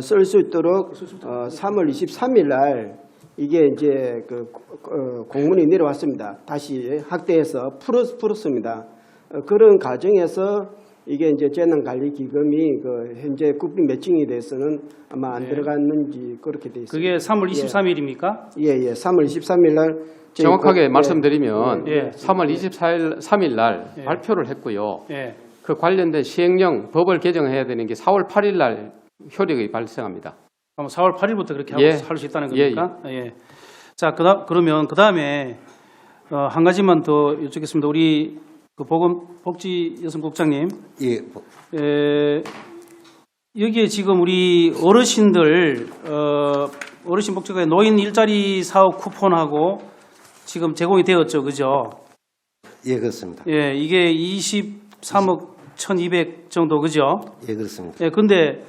쓸 수 있도록 3월 23일 날 이게 이제 그 공문이 내려왔습니다. 다시 확대해서 풀었습니다. 그런 과정에서 이게 이제 재난관리기금이 그 현재 국비 매칭에 대해서는 아마 안 들어갔는지 그렇게 돼 있습니다. 그게 3월 23일입니까? 예, 3월 23일 날 정확하게 말씀드리면 예. 3월 3일 날 예. 발표를 했고요. 예. 그 관련된 시행령 법을 개정해야 되는 게 4월 8일 날 효력이 발생합니다. 그럼 4월 8일부터 그렇게 예. 할 수 있다는 겁니까? 예. 자, 그러면 그 다음에 한 가지만 더 여쭙겠습니다. 우리 그 보건복지여성국장님, 예, 여기에 지금 우리 어르신들 어르신 복지관에 노인 일자리 사업 쿠폰하고 지금 제공이 되었죠, 그죠? 예, 그렇습니다. 예, 이게 23억 1,200 정도, 그죠? 예, 그렇습니다. 예, 근데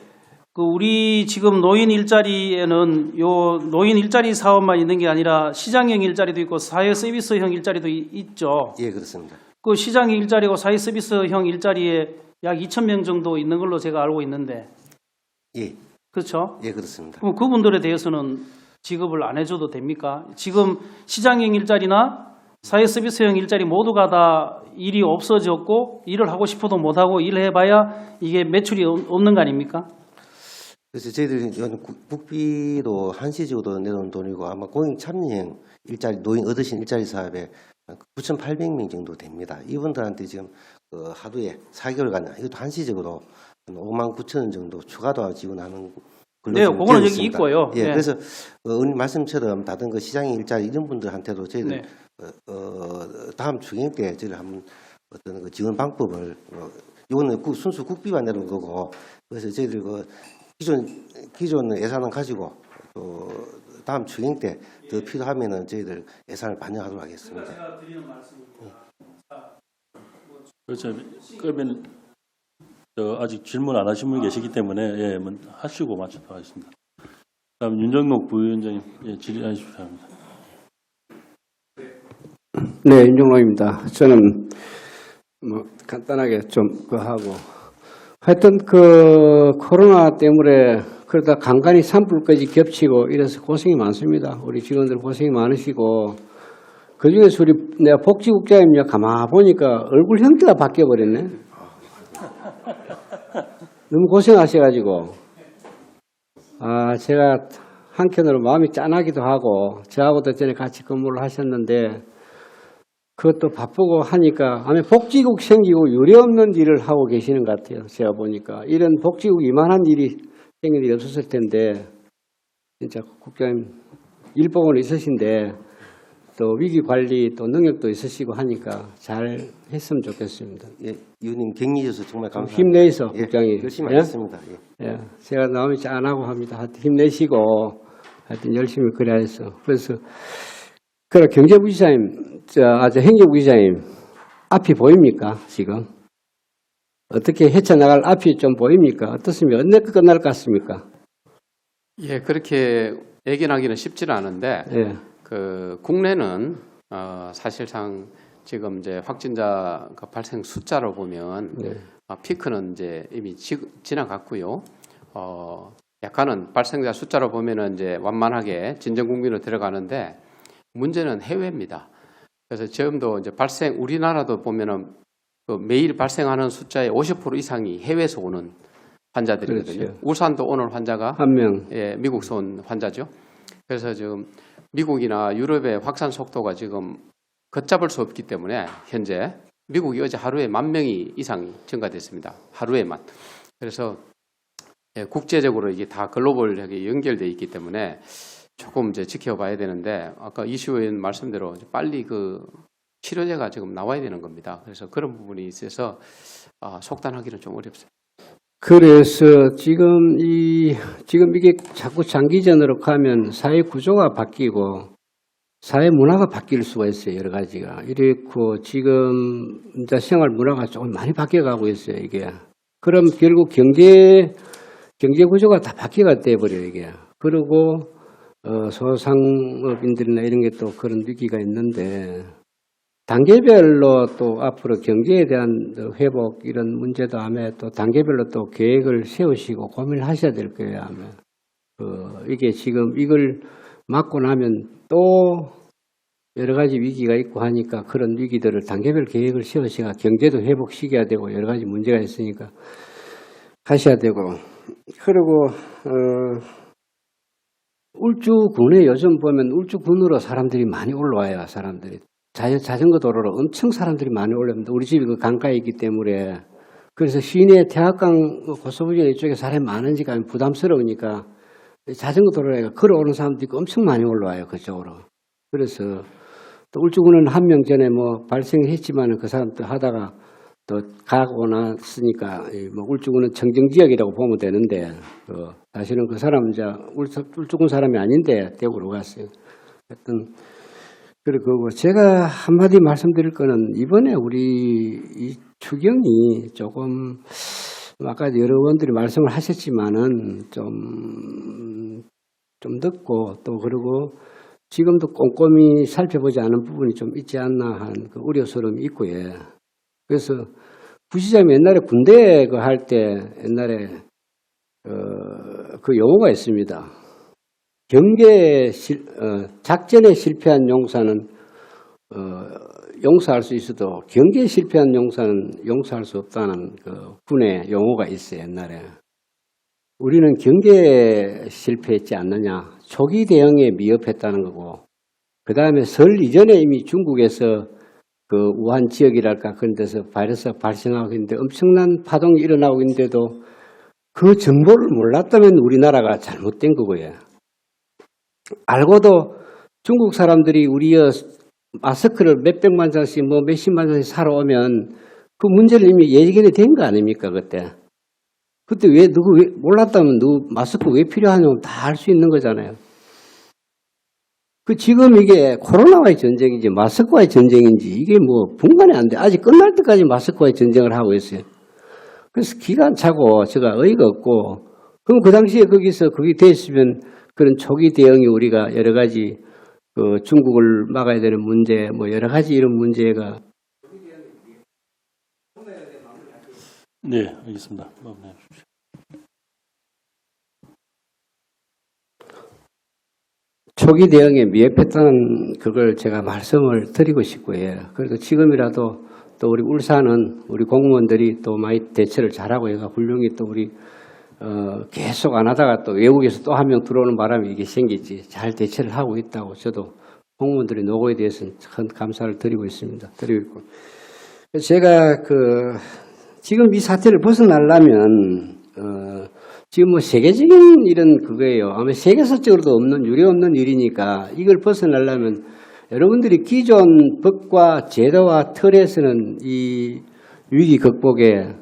그 우리 지금 노인 일자리에는 요 노인 일자리 사업만 있는 게 아니라 시장형 일자리도 있고 사회 서비스형 일자리도 있죠. 예, 그렇습니다. 그 시장형 일자리고 사회 서비스형 일자리에 약 2,000명 정도 있는 걸로 제가 알고 있는데. 예, 그렇죠? 예, 그렇습니다. 그럼 그분들에 대해서는 지급을 안 해줘도 됩니까? 지금 시장형 일자리나 사회 서비스형 일자리 모두가 다 일이 없어졌고 일을 하고 싶어도 못하고 일을 해봐야 이게 매출이 없는 거 아닙니까? 그래서 저희들이 국비도 한시적으로 내놓은 돈이고 아마 공익 참여형 일자리 노인 어르신 일자리 사업에 9,800명 정도 됩니다. 이분들한테 지금 하루에 4개월간 이것도 한시적으로 59,000원 정도 추가도 지원하는 걸로 네, 지금 그거는 되어 여기 있습니다. 있고요. 예, 네. 그래서 의원님 말씀처럼 다른 그 시장의 일자리 이런 분들한테도 저희들 네. 다음 추경 때 저희를 한번 어떤 그 지원 방법을 이거는 순수 국비만 내는 거고 그래서 저희들 그 기존 예산은 가지고 또 다음 추경 때 더 필요하면은 저희들 예산을 반영하도록 하겠습니다. 제가 드리는 말씀입니다. 그렇죠. 그러면 아직 질문 안 하신 분이 계시기 때문에 예, 하시고 마치도록 하겠습니다. 다음 윤정록 부위원장님 질의하십시오. 합니다. 네, 윤종로입니다. 저는 뭐 간단하게 좀 하고 하여튼 그 코로나 때문에 그러다 간간히 산불까지 겹치고 이래서 고생이 많습니다. 우리 직원들 고생이 많으시고 그중에서 우리 내가 복지국장님이 가만 보니까 얼굴 형태가 바뀌어 버렸네. 너무 고생하셔가지고 제가 한켠으로 마음이 짠하기도 하고 저하고도 전에 같이 근무를 하셨는데 그것도 바쁘고 하니까 아마 복지국 생기고 유례없는 일을 하고 계시는 것 같아요. 제가 보니까 이런 복지국 이만한 일이 생긴 일이 없었을 텐데 진짜 국장님 일복은 있으신데 또 위기 관리 또 능력도 있으시고 하니까 잘 했으면 좋겠습니다. 예, 의원님 격려해 주셔서 정말 감사합니다. 힘내서 예, 국장이 열심히 하겠습니다. 예. 예, 제가 마음이 짠하고 합니다. 하여튼 힘내시고 하여튼 열심히 그래야 해서 그래서 그래 경제부지사님, 행정부지사님 앞이 보입니까 지금? 어떻게 헤쳐나갈 앞이 좀 보입니까? 어떻습니까? 언제 끝날 것 같습니까? 예, 그렇게 예견하기는 쉽지는 않은데 예. 그 국내는 사실상 지금 이제 확진자 그 발생 숫자로 보면 네. 피크는 이제 이미 지나갔고요. 약간은 발생자 숫자로 보면은 이제 완만하게 진정 국민으로 들어가는데 문제는 해외입니다. 그래서 지금도 이제 우리나라도 보면은 그 매일 발생하는 숫자의 50% 이상이 해외에서 오는 환자들이거든요. 그렇죠. 울산도 오늘 환자가 한 명. 예, 미국에서 온 환자죠. 그래서 지금 미국이나 유럽의 확산 속도가 지금 걷잡을 수 없기 때문에 현재 미국이 어제 하루에 10,000명 이상이 증가됐습니다. 하루에만. 그래서 예, 국제적으로 이게 다 글로벌하게 연결되어 있기 때문에 조금 이제 지켜봐야 되는데 아까 이슈 의원 말씀대로 빨리 그 치료제가 지금 나와야 되는 겁니다. 그래서 그런 부분이 있어서 속단하기는 좀 어렵습니다. 그래서 지금 이게 자꾸 장기전으로 가면 사회 구조가 바뀌고 사회 문화가 바뀔 수가 있어요. 여러 가지가. 이렇고 지금 이제 생활 문화가 조금 많이 바뀌어가고 있어요. 이게. 그럼 결국 경제 구조가 다 바뀌어가 돼버려요. 이게. 그리고 소상업인들이나 이런 게 또 그런 위기가 있는데 단계별로 또 앞으로 경제에 대한 회복 이런 문제도 하면 또 단계별로 또 계획을 세우시고 고민을 하셔야 될 거예요. 아마 이게 지금 이걸 막고 나면 또 여러 가지 위기가 있고 하니까 그런 위기들을 단계별 계획을 세우시가 경제도 회복시켜야 되고 여러 가지 문제가 있으니까 하셔야 되고 그리고 울주군에 요즘 보면 울주군으로 사람들이 많이 올라와요. 사람들이 자전거 도로로 엄청 사람들이 많이 올라옵니다. 우리 집이 그 강가에 있기 때문에 그래서 시내 태학강 고소부지 이쪽에 사람이 많으니까 부담스러우니까 자전거 도로에 걸어오는 사람들이 엄청 많이 올라와요. 그쪽으로. 그래서 또 울주군은 한 명 전에 뭐 발생했지만 그 사람들 하다가 또 가고 났으니까 뭐 울주군은 청정지역이라고 보면 되는데 사실은 그 사람은 이제 울주군 사람이 아닌데 대구로 갔어요. 하여튼 그리고 제가 한마디 말씀드릴 거는 이번에 우리 이 추경이 조금 아까 여러 의원들이 말씀을 하셨지만은 좀 늦고 또 그리고 지금도 꼼꼼히 살펴보지 않은 부분이 좀 있지 않나 한 그 우려스러움이 있고 예. 그래서 부시장이 옛날에 군대 그 할 때 옛날에 그 용어가 있습니다. 작전에 실패한 용사는 용서할 수 있어도 경계에 실패한 용사는 용서할 수 없다는 그 군의 용어가 있어요. 옛날에. 우리는 경계에 실패했지 않느냐. 초기 대응에 미흡했다는 거고 그 다음에 설 이전에 이미 중국에서 그 우한 지역이랄까 그런 데서 바이러스가 발생하고 있는데 엄청난 파동이 일어나고 있는데도 그 정보를 몰랐다면 우리나라가 잘못된 거고요. 알고도 중국 사람들이 우리의 마스크를 몇백만 장씩 뭐 몇십만 장씩 사러 오면 그 문제를 이미 예견이 된 거 아닙니까 그때. 그때 왜 몰랐다면 누구 마스크 왜 필요하냐면 다 알 수 있는 거잖아요. 그 지금 이게 코로나와의 전쟁인지 마스크와의 전쟁인지 이게 뭐 분간이 안 돼. 아직 끝날 때까지 마스크와의 전쟁을 하고 있어요. 그래서 기간 차고 제가 어이가 없고 그럼 그 당시에 거기서 그게 돼 있으면 그런 초기 대응이 우리가 여러 가지 그 중국을 막아야 되는 문제 뭐 여러 가지 이런 문제가 네, 알겠습니다. 마무리해 주십시오. 초기 대응에 미흡했다는 그걸 제가 말씀을 드리고 싶고요. 그래도 지금이라도 또 우리 울산은 우리 공무원들이 또 많이 대처를 잘하고 얘가 훌륭히 또 우리 계속 안 하다가 또 외국에서 또 한 명 들어오는 바람에 이게 생기지 잘 대처를 하고 있다고 저도 공무원들의 노고에 대해서는 큰 감사를 드리고 있습니다. 드리고 있고 제가 지금 이 사태를 벗어나려면 지금 뭐 세계적인 일은 그거예요. 아마 세계사적으로도 없는 유례 없는 일이니까 이걸 벗어나려면 여러분들이 기존 법과 제도와 틀에서는 이 위기 극복에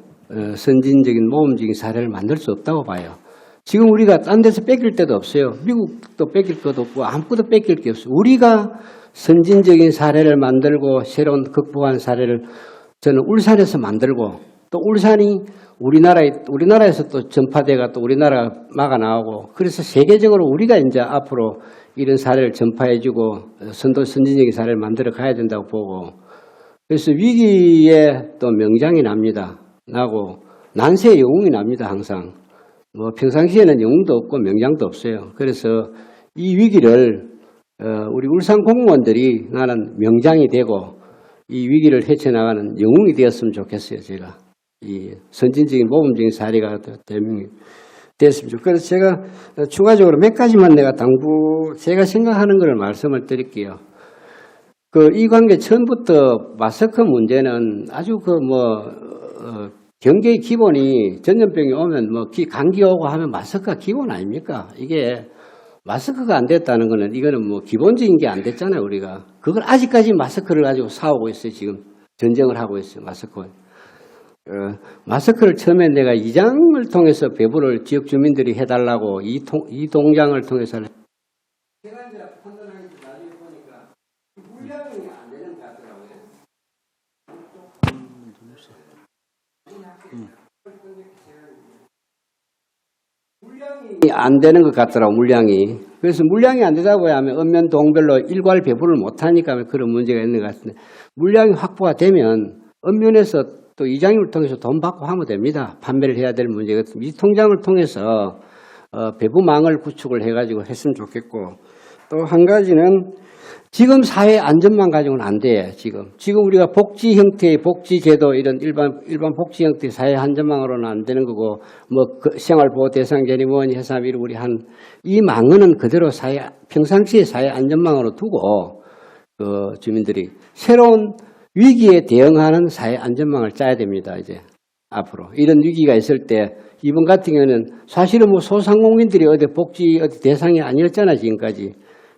선진적인 모범적인 사례를 만들 수 없다고 봐요. 지금 우리가 딴 데서 뺏길 데도 없어요. 미국도 뺏길 것도 없고 아무것도 뺏길 게 없어요. 우리가 선진적인 사례를 만들고 새로운 극복한 사례를 저는 울산에서 만들고 또 울산이 우리나라에서 또 전파돼가 또 우리나라가 막아 나오고 그래서 세계적으로 우리가 이제 앞으로 이런 사례를 전파해주고 선진적인 사례를 만들어 가야 된다고 보고 그래서 위기에 또 명장이 납니다. 나고 난세에 영웅이 납니다. 항상 뭐 평상시에는 영웅도 없고 명장도 없어요. 그래서 이 위기를 우리 울산 공무원들이 나는 명장이 되고 이 위기를 헤쳐나가는 영웅이 되었으면 좋겠어요. 제가 이 선진적인 모범적인 사례가 대명이 됐으면 좋겠어요. 그래서 제가 추가적으로 몇 가지만 내가 제가 생각하는 걸 말씀을 드릴게요. 이 관계 처음부터 마스크 문제는 아주 경계의 기본이 전염병이 오면 감기 오고 하면 마스크가 기본 아닙니까? 이게 마스크가 안 됐다는 거는 이거는 기본적인 게 안 됐잖아요, 우리가. 그걸 아직까지 마스크를 가지고 싸우고 있어요, 지금. 전쟁을 하고 있어요, 마스크. 마스크를 처음에 내가 이장을 통해서 배부를 지역 주민들이 해달라고 이 동장을 통해서 제가 이제 판단하는 게 나중에 보니까 물량이 안 되는 것 같더라고요. 물량이 안 되는 것 같더라고, 물량이. 그래서 물량이 안 되다고 하면 읍면 동별로 일괄 배부를 못하니까 그런 문제가 있는 것 같은데 물량이 확보가 되면 읍면에서 또 이장님을 통해서 돈 받고 하면 됩니다. 판매를 해야 될 문제거든요. 이 통장을 통해서 배부망을 구축을 해가지고 했으면 좋겠고 또 한 가지는 지금 사회 안전만 가지고는 안 돼. 지금 우리가 복지 형태의 복지제도 이런 일반 복지 형태의 사회 안전망으로는 안 되는 거고 뭐 그 생활보호 대상자니 뭐니 해서 우리 이 망언은 그대로 평상시의 사회 안전망으로 두고 그 주민들이 새로운 위기에 대응하는 사회 안전망을 짜야 됩니다. 이제 앞으로 이런 위기가 있을 때 이번 같은 경우는 사실은 뭐 소상공인들이 어디 대상이 아니었잖아 지금까지.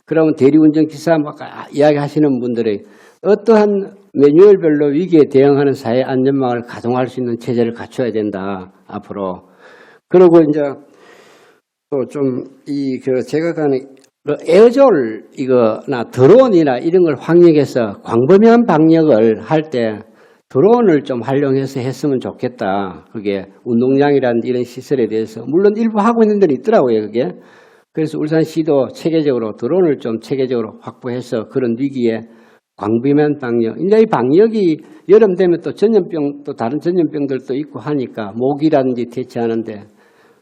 그러면 대리운전기사 막 이야기하시는 분들의 어떠한 매뉴얼별로 위기에 대응하는 사회 안전망을 가동할 수 있는 체제를 갖춰야 된다 앞으로. 그리고 이제 또 좀 제가 가는 에어졸 이거나 드론이나 이런 걸 확력해서 광범위한 방역을 할 때 드론을 좀 활용해서 했으면 좋겠다. 그게 운동장이라는 이런 시설에 대해서 물론 일부 하고 있는 데는 있더라고요. 그게. 그래서 울산시도 체계적으로 드론을 좀 체계적으로 확보해서 그런 위기에 광범위한 방역. 이제 이 방역이 여름 되면 또 전염병 또 다른 전염병들도 있고 하니까 모기라든지 퇴치하는데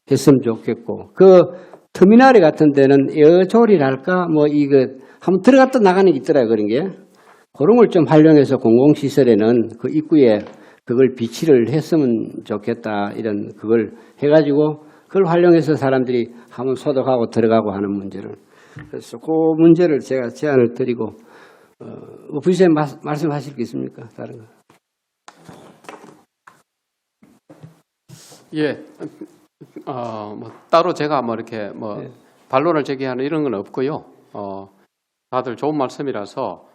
했으면 좋겠고 그 터미널 같은 데는 에어졸이랄까 뭐 이거 한번 들어갔다 나가는 게 있더라고요. 그런 게. 그런 걸 좀 활용해서 공공시설에는 그 입구에 그걸 비치를 했으면 좋겠다. 이런 그걸 해가지고 그걸 활용해서 사람들이 한번 소독하고 들어가고 하는 문제를. 그래서 그 문제를 제가 제안을 드리고, 부의장님 말씀하실 게 있습니까? 다른 거. 예. 뭐 따로 제가 뭐 이렇게 반론을 제기하는 이런 건 없고요. 다들 좋은 말씀이라서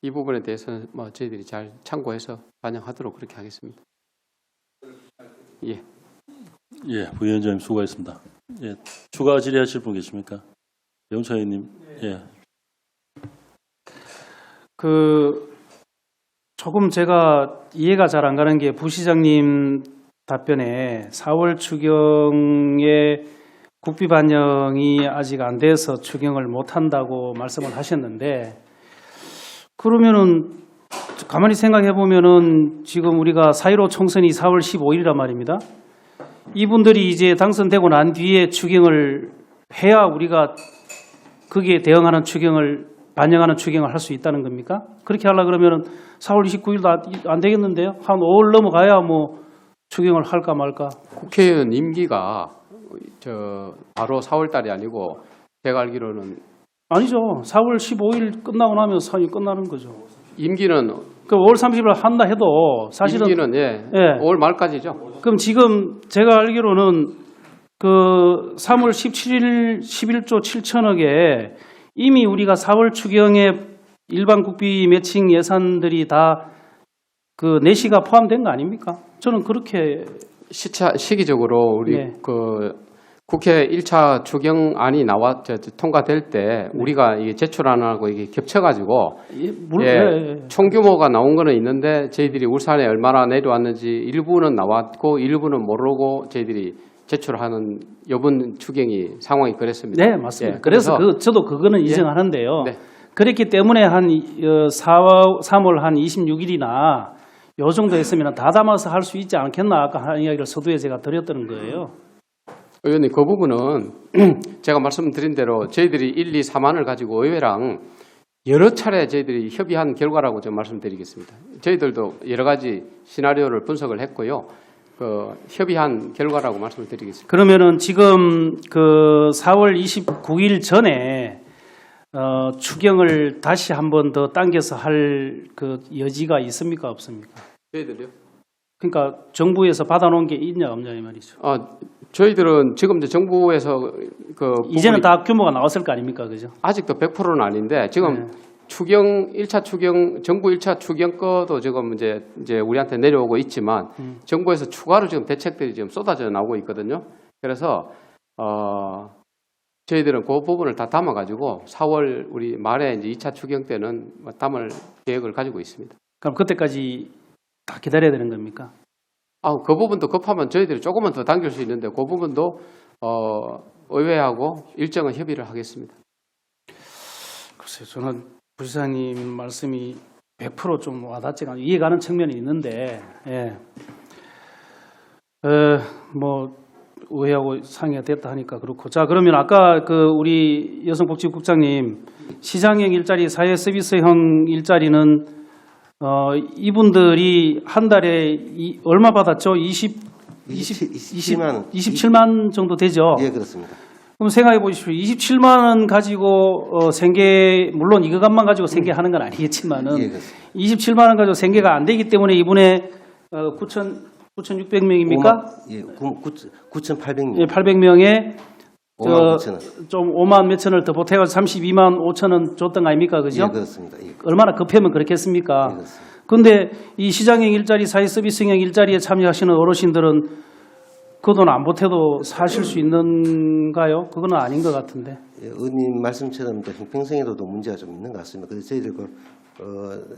이 부분에 대해서는 뭐 저희들이 잘 참고해서 반영하도록 그렇게 하겠습니다. 예. 예, 부위원장님 수고하셨습니다. 예, 추가 질의하실 분 계십니까? 영차 의원님. 예. 조금 제가 이해가 잘 안 가는 게 부시장님 답변에 4월 추경의 국비 반영이 아직 안 돼서 추경을 못 한다고 말씀을 하셨는데 그러면은 가만히 생각해 보면은 지금 우리가 4.15 총선이 4월 15일이란 말입니다. 이분들이 이제 당선되고 난 뒤에 추경을 해야 우리가 거기에 대응하는 추경을 반영하는 추경을 할 수 있다는 겁니까? 그렇게 하려 그러면은 4월 29일도 안 되겠는데요? 한 5월 넘어가야 뭐 추경을 할까 말까? 국회의원 임기가 바로 4월 달이 아니고 제가 알기로는 아니죠. 4월 15일 끝나고 나면 사이 끝나는 거죠. 임기는 그 5월 30일 한다 해도 사실은 임기는 예. 5월 말까지죠. 그럼 지금 제가 알기로는 그 3월 17일 11조 7천억에 이미 우리가 4월 추경에 일반 국비 매칭 예산들이 다 그 내시가 포함된 거 아닙니까? 저는 그렇게 시기적으로 우리 네. 그 국회 1차 추경안이 통과될 때 우리가 이게 제출안하고 이게 겹쳐가지고 총 규모가 나온 거는 있는데 저희들이 울산에 얼마나 내려왔는지 일부는 나왔고 일부는 모르고 저희들이 제출하는 이번 추경이 상황이 그랬습니다. 네, 맞습니다. 그래서 저도 그거는 인정하는데요. 네. 그랬기 때문에 한 3월 한 26일이나 요 정도 했으면 다 담아서 할 수 있지 않겠나 아까 한 이야기를 서두에 제가 드렸던 거예요. 의원님 그 부분은 제가 말씀드린 대로 저희들이 1, 2, 3안을 가지고 의회랑 여러 차례 저희들이 협의한 결과라고 좀 말씀드리겠습니다. 저희들도 여러 가지 시나리오를 분석을 했고요. 그 협의한 결과라고 말씀을 드리겠습니다. 그러면은 지금 그 4월 29일 전에 추경을 다시 한 번 더 당겨서 할 그 여지가 있습니까 없습니까? 저희들요? 그러니까 정부에서 받아놓은 게 있냐 없냐 이 말이죠. 저희들은 지금 이제 정부에서 이제는 다 규모가 나왔을 거 아닙니까, 그죠? 아직도 100%는 아닌데 지금 추경 1차 추경 정부 1차 추경 거도 지금 이제 우리한테 내려오고 있지만 정부에서 추가로 지금 대책들이 지금 쏟아져 나오고 있거든요. 그래서 저희들은 그 부분을 다 담아가지고 4월 우리 말에 이제 2차 추경 때는 담을 계획을 가지고 있습니다. 그럼 그때까지 다 기다려야 되는 겁니까? 그 부분도 급하면 저희들이 조금만 더 당길 수 있는데 그 부분도 의회하고 일정한 협의를 하겠습니다. 글쎄요, 저는 부시장님 말씀이 100% 좀 와닿지가 않아요. 이해가는 측면이 있는데, 뭐 오해하고 상의가 됐다 하니까 그렇고. 자, 그러면 아까 그 우리 여성복지국장님 시장형 일자리, 사회 서비스형 일자리는 이분들이 한 달에 얼마 받았죠? 27만 정도 되죠? 예, 그렇습니다. 그럼 생각해 보십시오. 27만 원 가지고 생계, 물론 이것만 가지고 생계하는 건 아니겠지만은 예, 그렇습니다. 27만 원 가지고 생계가 안 되기 때문에 이분의 9,600명입니까? 예, 9,800명. 예, 800명에 5만 9천 원. 좀 5만 몇천을 더 보태가지고 32만 5천 원 줬던 거 아닙니까? 그죠? 예, 그렇습니다. 예. 얼마나 급하면 그렇겠습니까? 예, 그렇습니다. 근데 이 시장형 일자리, 사회 서비스형 일자리에 참여하시는 어르신들은 그 돈 안 보태도 사실 수 있는가요? 그건 아닌 것 같은데. 예, 의원님 말씀처럼 형평성에도 문제가 좀 있는 것 같습니다. 그래서 저희들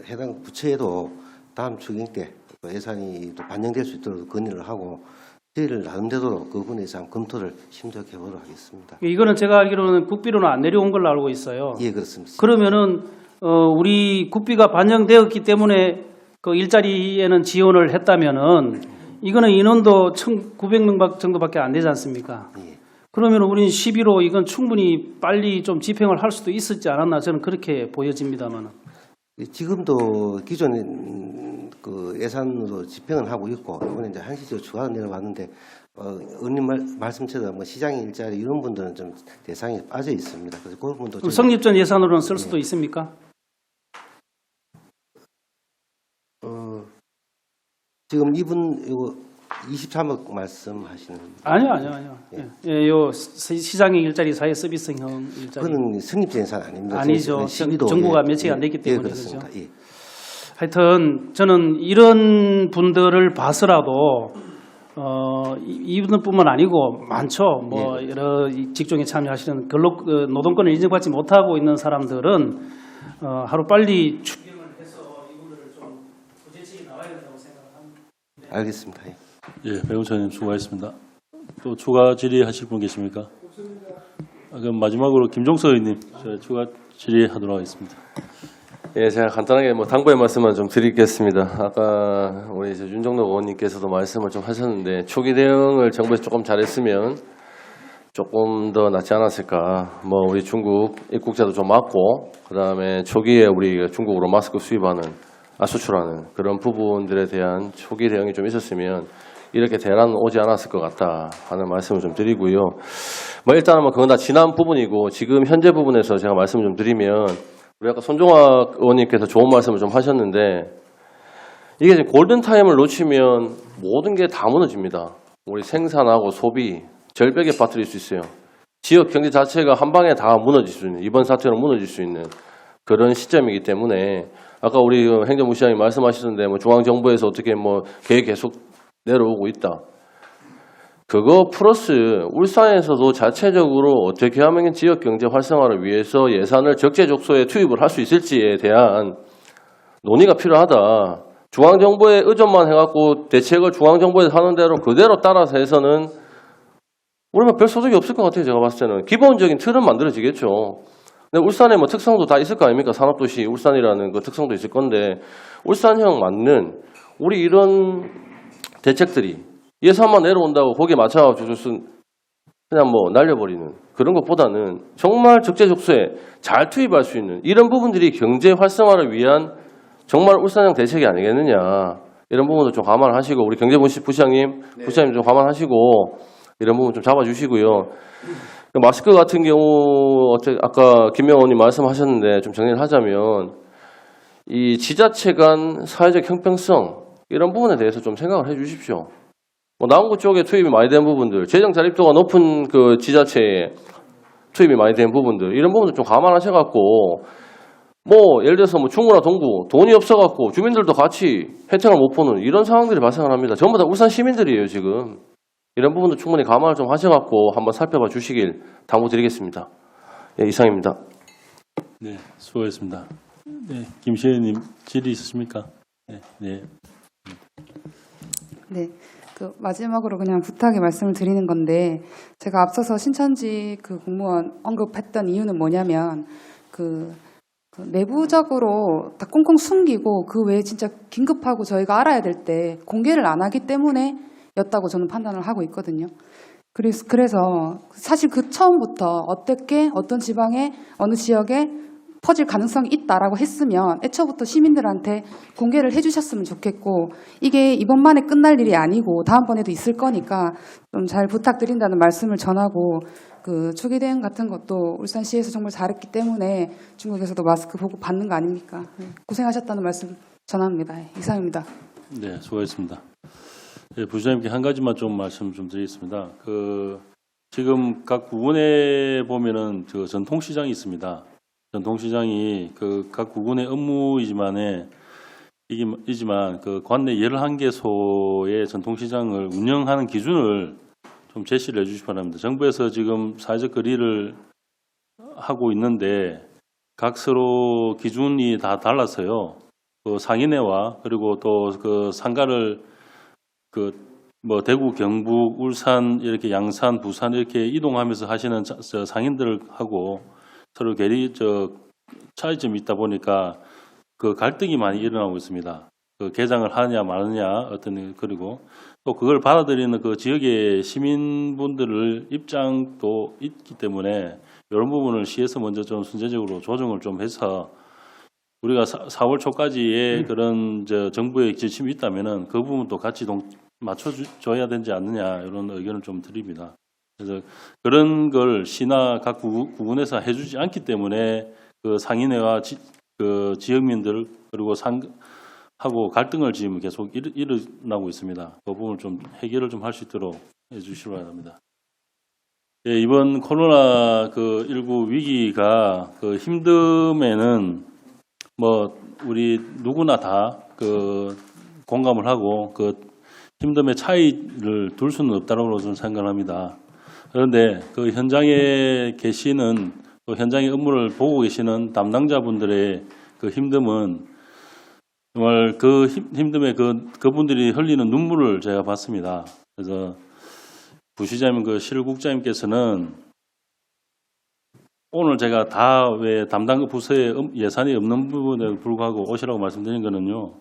해당 부처에도 다음 추경 때 예산이 또 반영될 수 있도록 건의를 하고 저희를 나름대로 그 부분에 대해서 검토를 심도하게 해보도록 하겠습니다. 이거는 제가 알기로는 국비로는 안 내려온 걸로 알고 있어요. 예, 그렇습니다. 그러면은 우리 국비가 반영되었기 때문에 그 일자리에는 지원을 했다면은 이거는 인원도 1,900명 정도밖에 안 되지 않습니까? 예. 그러면 우리는 11호 이건 충분히 빨리 좀 집행을 할 수도 있었지 않았나 저는 그렇게 보여집니다만. 지금도 기존 그 예산으로 집행을 하고 있고 이번에 이제 한시적으로 추가가 내려왔는데 의원님 말씀처럼 뭐 시장 일자리 이런 분들은 좀 대상에 빠져 있습니다. 그래서 그 부분도 성립전 예산으로는 쓸 수도 있습니까? 지금 이분 이거 23억 말씀하시는 아니요. 예, 요 시장형 일자리, 사회 서비스형 일자리. 그건 성립전 예산 아닙니다. 아니죠. 정부가 며칠 안 됐기 때문에 그렇죠. 예. 하여튼 저는 이런 분들을 봐서라도 이분들뿐만 아니고 많죠. 뭐 여러 직종에 참여하시는 노동권을 인정받지 못하고 있는 사람들은 하루 빨리 추경을 해서 이분들을 좀 부재층이 나와야 된다고 생각합니다. 알겠습니다. 예, 배우차님 수고하셨습니다. 또 추가 질의하실 분 계십니까? 그럼 마지막으로 김종서 의원님 추가 질의하도록 하겠습니다. 예, 제가 간단하게 당부의 말씀만 좀 드리겠습니다. 아까 우리 이제 윤정록 의원님께서도 말씀을 좀 하셨는데 초기 대응을 정부에서 조금 잘했으면 조금 더 낫지 않았을까. 우리 중국 입국자도 좀 막고 그다음에 초기에 우리 중국으로 마스크 수출하는 그런 부분들에 대한 초기 대응이 좀 있었으면 이렇게 대란은 오지 않았을 것 같다 하는 말씀을 좀 드리고요. 일단은 그건 다 지난 부분이고 지금 현재 부분에서 제가 말씀을 좀 드리면 우리 아까 손종학 의원님께서 좋은 말씀을 좀 하셨는데 이게 지금 골든타임을 놓치면 모든 게 다 무너집니다. 우리 생산하고 소비, 절벽에 빠뜨릴 수 있어요. 지역 경제 자체가 한 방에 다 무너질 수 있는, 이번 사태로 무너질 수 있는 그런 시점이기 때문에 아까 우리 행정부 시장이 말씀하시던데 중앙정부에서 어떻게 계획 계속 내려오고 있다. 그거 플러스 울산에서도 자체적으로 어떻게 하면 지역 경제 활성화를 위해서 예산을 적재적소에 투입을 할 수 있을지에 대한 논의가 필요하다. 중앙정부에 의존만 해갖고 대책을 중앙정부에서 하는 대로 그대로 따라서 해서는 우리는 별 소득이 없을 것 같아요. 제가 봤을 때는 기본적인 틀은 만들어지겠죠. 근데 울산에 특성도 다 있을 거 아닙니까? 산업도시 울산이라는 그 특성도 있을 건데 울산형 맞는 우리 이런 대책들이 예산만 내려온다고 거기에 맞춰가지고 그냥 날려버리는 그런 것보다는 정말 적재적소에 잘 투입할 수 있는 이런 부분들이 경제 활성화를 위한 정말 울산형 대책이 아니겠느냐. 이런 부분도 좀 감안하시고 우리 경제부시장님 좀 감안하시고 이런 부분 좀 잡아주시고요. 마스크 같은 경우 아까 김명원님 말씀하셨는데 좀 정리를 하자면 이 지자체 간 사회적 형평성 이런 부분에 대해서 좀 생각을 해주십시오. 남구 쪽에 투입이 많이 된 부분들, 재정 자립도가 높은 그 지자체에 투입이 많이 된 부분들 이런 부분들 좀 감안하셔갖고 예를 들어서 중구나 동구 돈이 없어갖고 주민들도 같이 혜택을 못 보는 이런 상황들이 발생을 합니다. 전부 다 울산 시민들이에요 지금. 이런 부분도 충분히 감안을 좀 하셔갖고 한번 살펴봐 주시길 당부드리겠습니다. 예, 이상입니다. 네, 수고하셨습니다. 네, 김시혜님 질의 있으십니까? 네. 네. 마지막으로 그냥 부탁의 말씀을 드리는 건데 제가 앞서서 신천지 공무원 언급했던 이유는 뭐냐면 내부적으로 다 꽁꽁 숨기고 그 외에 진짜 긴급하고 저희가 알아야 될 때 공개를 안 하기 때문에 였다고 저는 판단을 하고 있거든요. 그래서 사실 그 처음부터 어떻게 어떤 지방에 어느 지역에 퍼질 가능성이 있다라고 했으면 애초부터 시민들한테 공개를 해주셨으면 좋겠고, 이게 이번만에 끝날 일이 아니고 다음번에도 있을 거니까 좀 잘 부탁드린다는 말씀을 전하고, 그 초기 대응 같은 것도 울산시에서 정말 잘했기 때문에 중국에서도 마스크 보고 받는 거 아닙니까? 고생하셨다는 말씀 전합니다. 이상입니다. 네, 수고하셨습니다. 네, 부시장님께 한 가지만 좀 말씀 좀 드리겠습니다. 지금 각 구군에 보면은 전통시장이 있습니다. 전통시장이 각 구군의 업무이지만 그 관내 11개소의 전통시장을 운영하는 기준을 좀 제시를 해주시기 바랍니다. 정부에서 지금 사회적 거리를 하고 있는데 각 서로 기준이 다 달라서요. 상인회와 그리고 또 상가를 대구, 경북, 울산, 이렇게 양산, 부산 이렇게 이동하면서 하시는 상인들하고 서로 차이점이 있다 보니까 갈등이 많이 일어나고 있습니다. 개장을 하느냐 마느냐 그리고 또 그걸 받아들이는 지역의 시민분들의 입장도 있기 때문에 이런 부분을 시에서 먼저 좀 순차적으로 조정을 좀 해서 우리가 4월 초까지의 그런 정부의 지침이 있다면은 그 부분도 같이 맞춰줘야 되지 않느냐 이런 의견을 좀 드립니다. 그래서 그런 걸 시나 각 구군에서 해주지 않기 때문에 상인회와 지역민들 그리고 하고 갈등을 지금 계속 일어나고 있습니다. 그 부분을 좀 해결을 좀 할 수 있도록 해주시기 바랍니다. 예, 이번 코로나19 위기가 힘듦에는 우리 누구나 다 공감을 하고 힘듦의 차이를 둘 수는 없다고 저는 생각합니다. 그런데 현장에 계시는 또 현장의 업무를 보고 계시는 담당자분들의 힘듦은 정말 힘듦에 그분들이 흘리는 눈물을 제가 봤습니다. 그래서 부시장님, 실국장님께서는 오늘 제가 다 왜 담당 부서에 예산이 없는 부분에 불구하고 오시라고 말씀드린 거는요.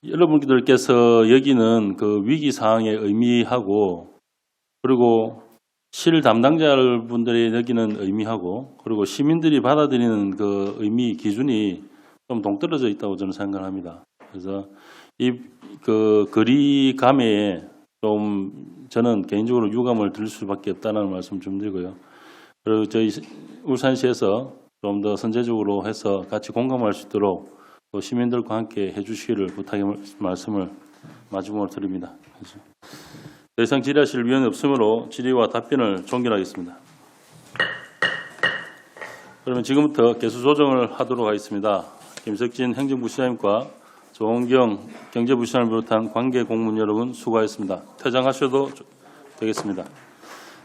여러분들께서 여기는 위기 상황에 의미하고 그리고 실 담당자분들이 여기는 의미하고 그리고 시민들이 받아들이는 의미 기준이 좀 동떨어져 있다고 저는 생각합니다. 그래서 이 거리감에 좀 저는 개인적으로 유감을 드릴 수밖에 없다는 말씀 좀 드리고요. 그리고 저희 울산시에서 좀 더 선제적으로 해서 같이 공감할 수 있도록 시민들과 함께 해주시기를 부탁의 말씀을 마지막으로 드립니다. 더 이상 질의하실 위원이 없으므로 질의와 답변을 종결하겠습니다. 그러면 지금부터 개수 조정을 하도록 하겠습니다. 김석진 행정부시장님과 조홍경 경제부시장을 비롯한 관계 공무원 여러분 수고하셨습니다. 퇴장하셔도 되겠습니다.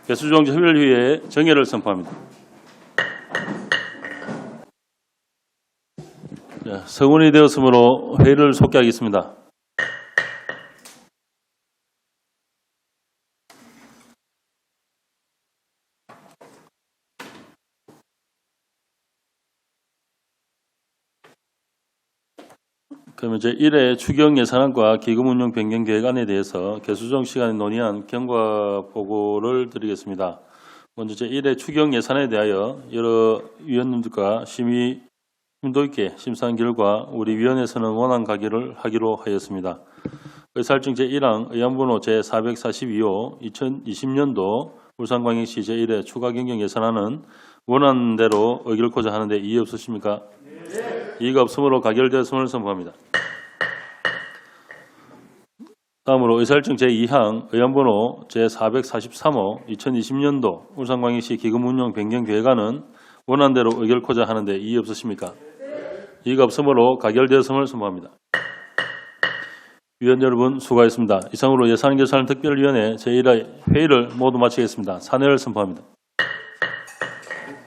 개수조정 협의회 정회를 선포합니다. 성원이 되었으므로 회의를 속개하겠습니다. 그러면 제1회 추경 예산안과 기금 운용 변경 계획안에 대해서 개수조정 시간에 논의한 경과 보고를 드리겠습니다. 먼저 제1회 추경 예산에 대하여 여러 위원님들과 심도 있게 심사한 결과 우리 위원회에서는 원안 가결을 하기로 하였습니다. 의사일정 제1항 의안번호 제442호 2020년도 울산광역시 제1회 추가 경경 예산안은 원안대로 의결코자 하는데 이의 없으십니까? 이의가 없으므로 가결되었음을 선포합니다. 다음으로 의사일정 제2항 의안번호 제443호 2020년도 울산광역시 기금운용 변경계획안은 원안대로 의결코자 하는데 이의 없으십니까? 이의가 없으므로 가결되었음을 선포합니다. 위원 여러분 수고하셨습니다. 이상으로 예산결산 특별위원회 제1회 회의를 모두 마치겠습니다. 산회를 선포합니다.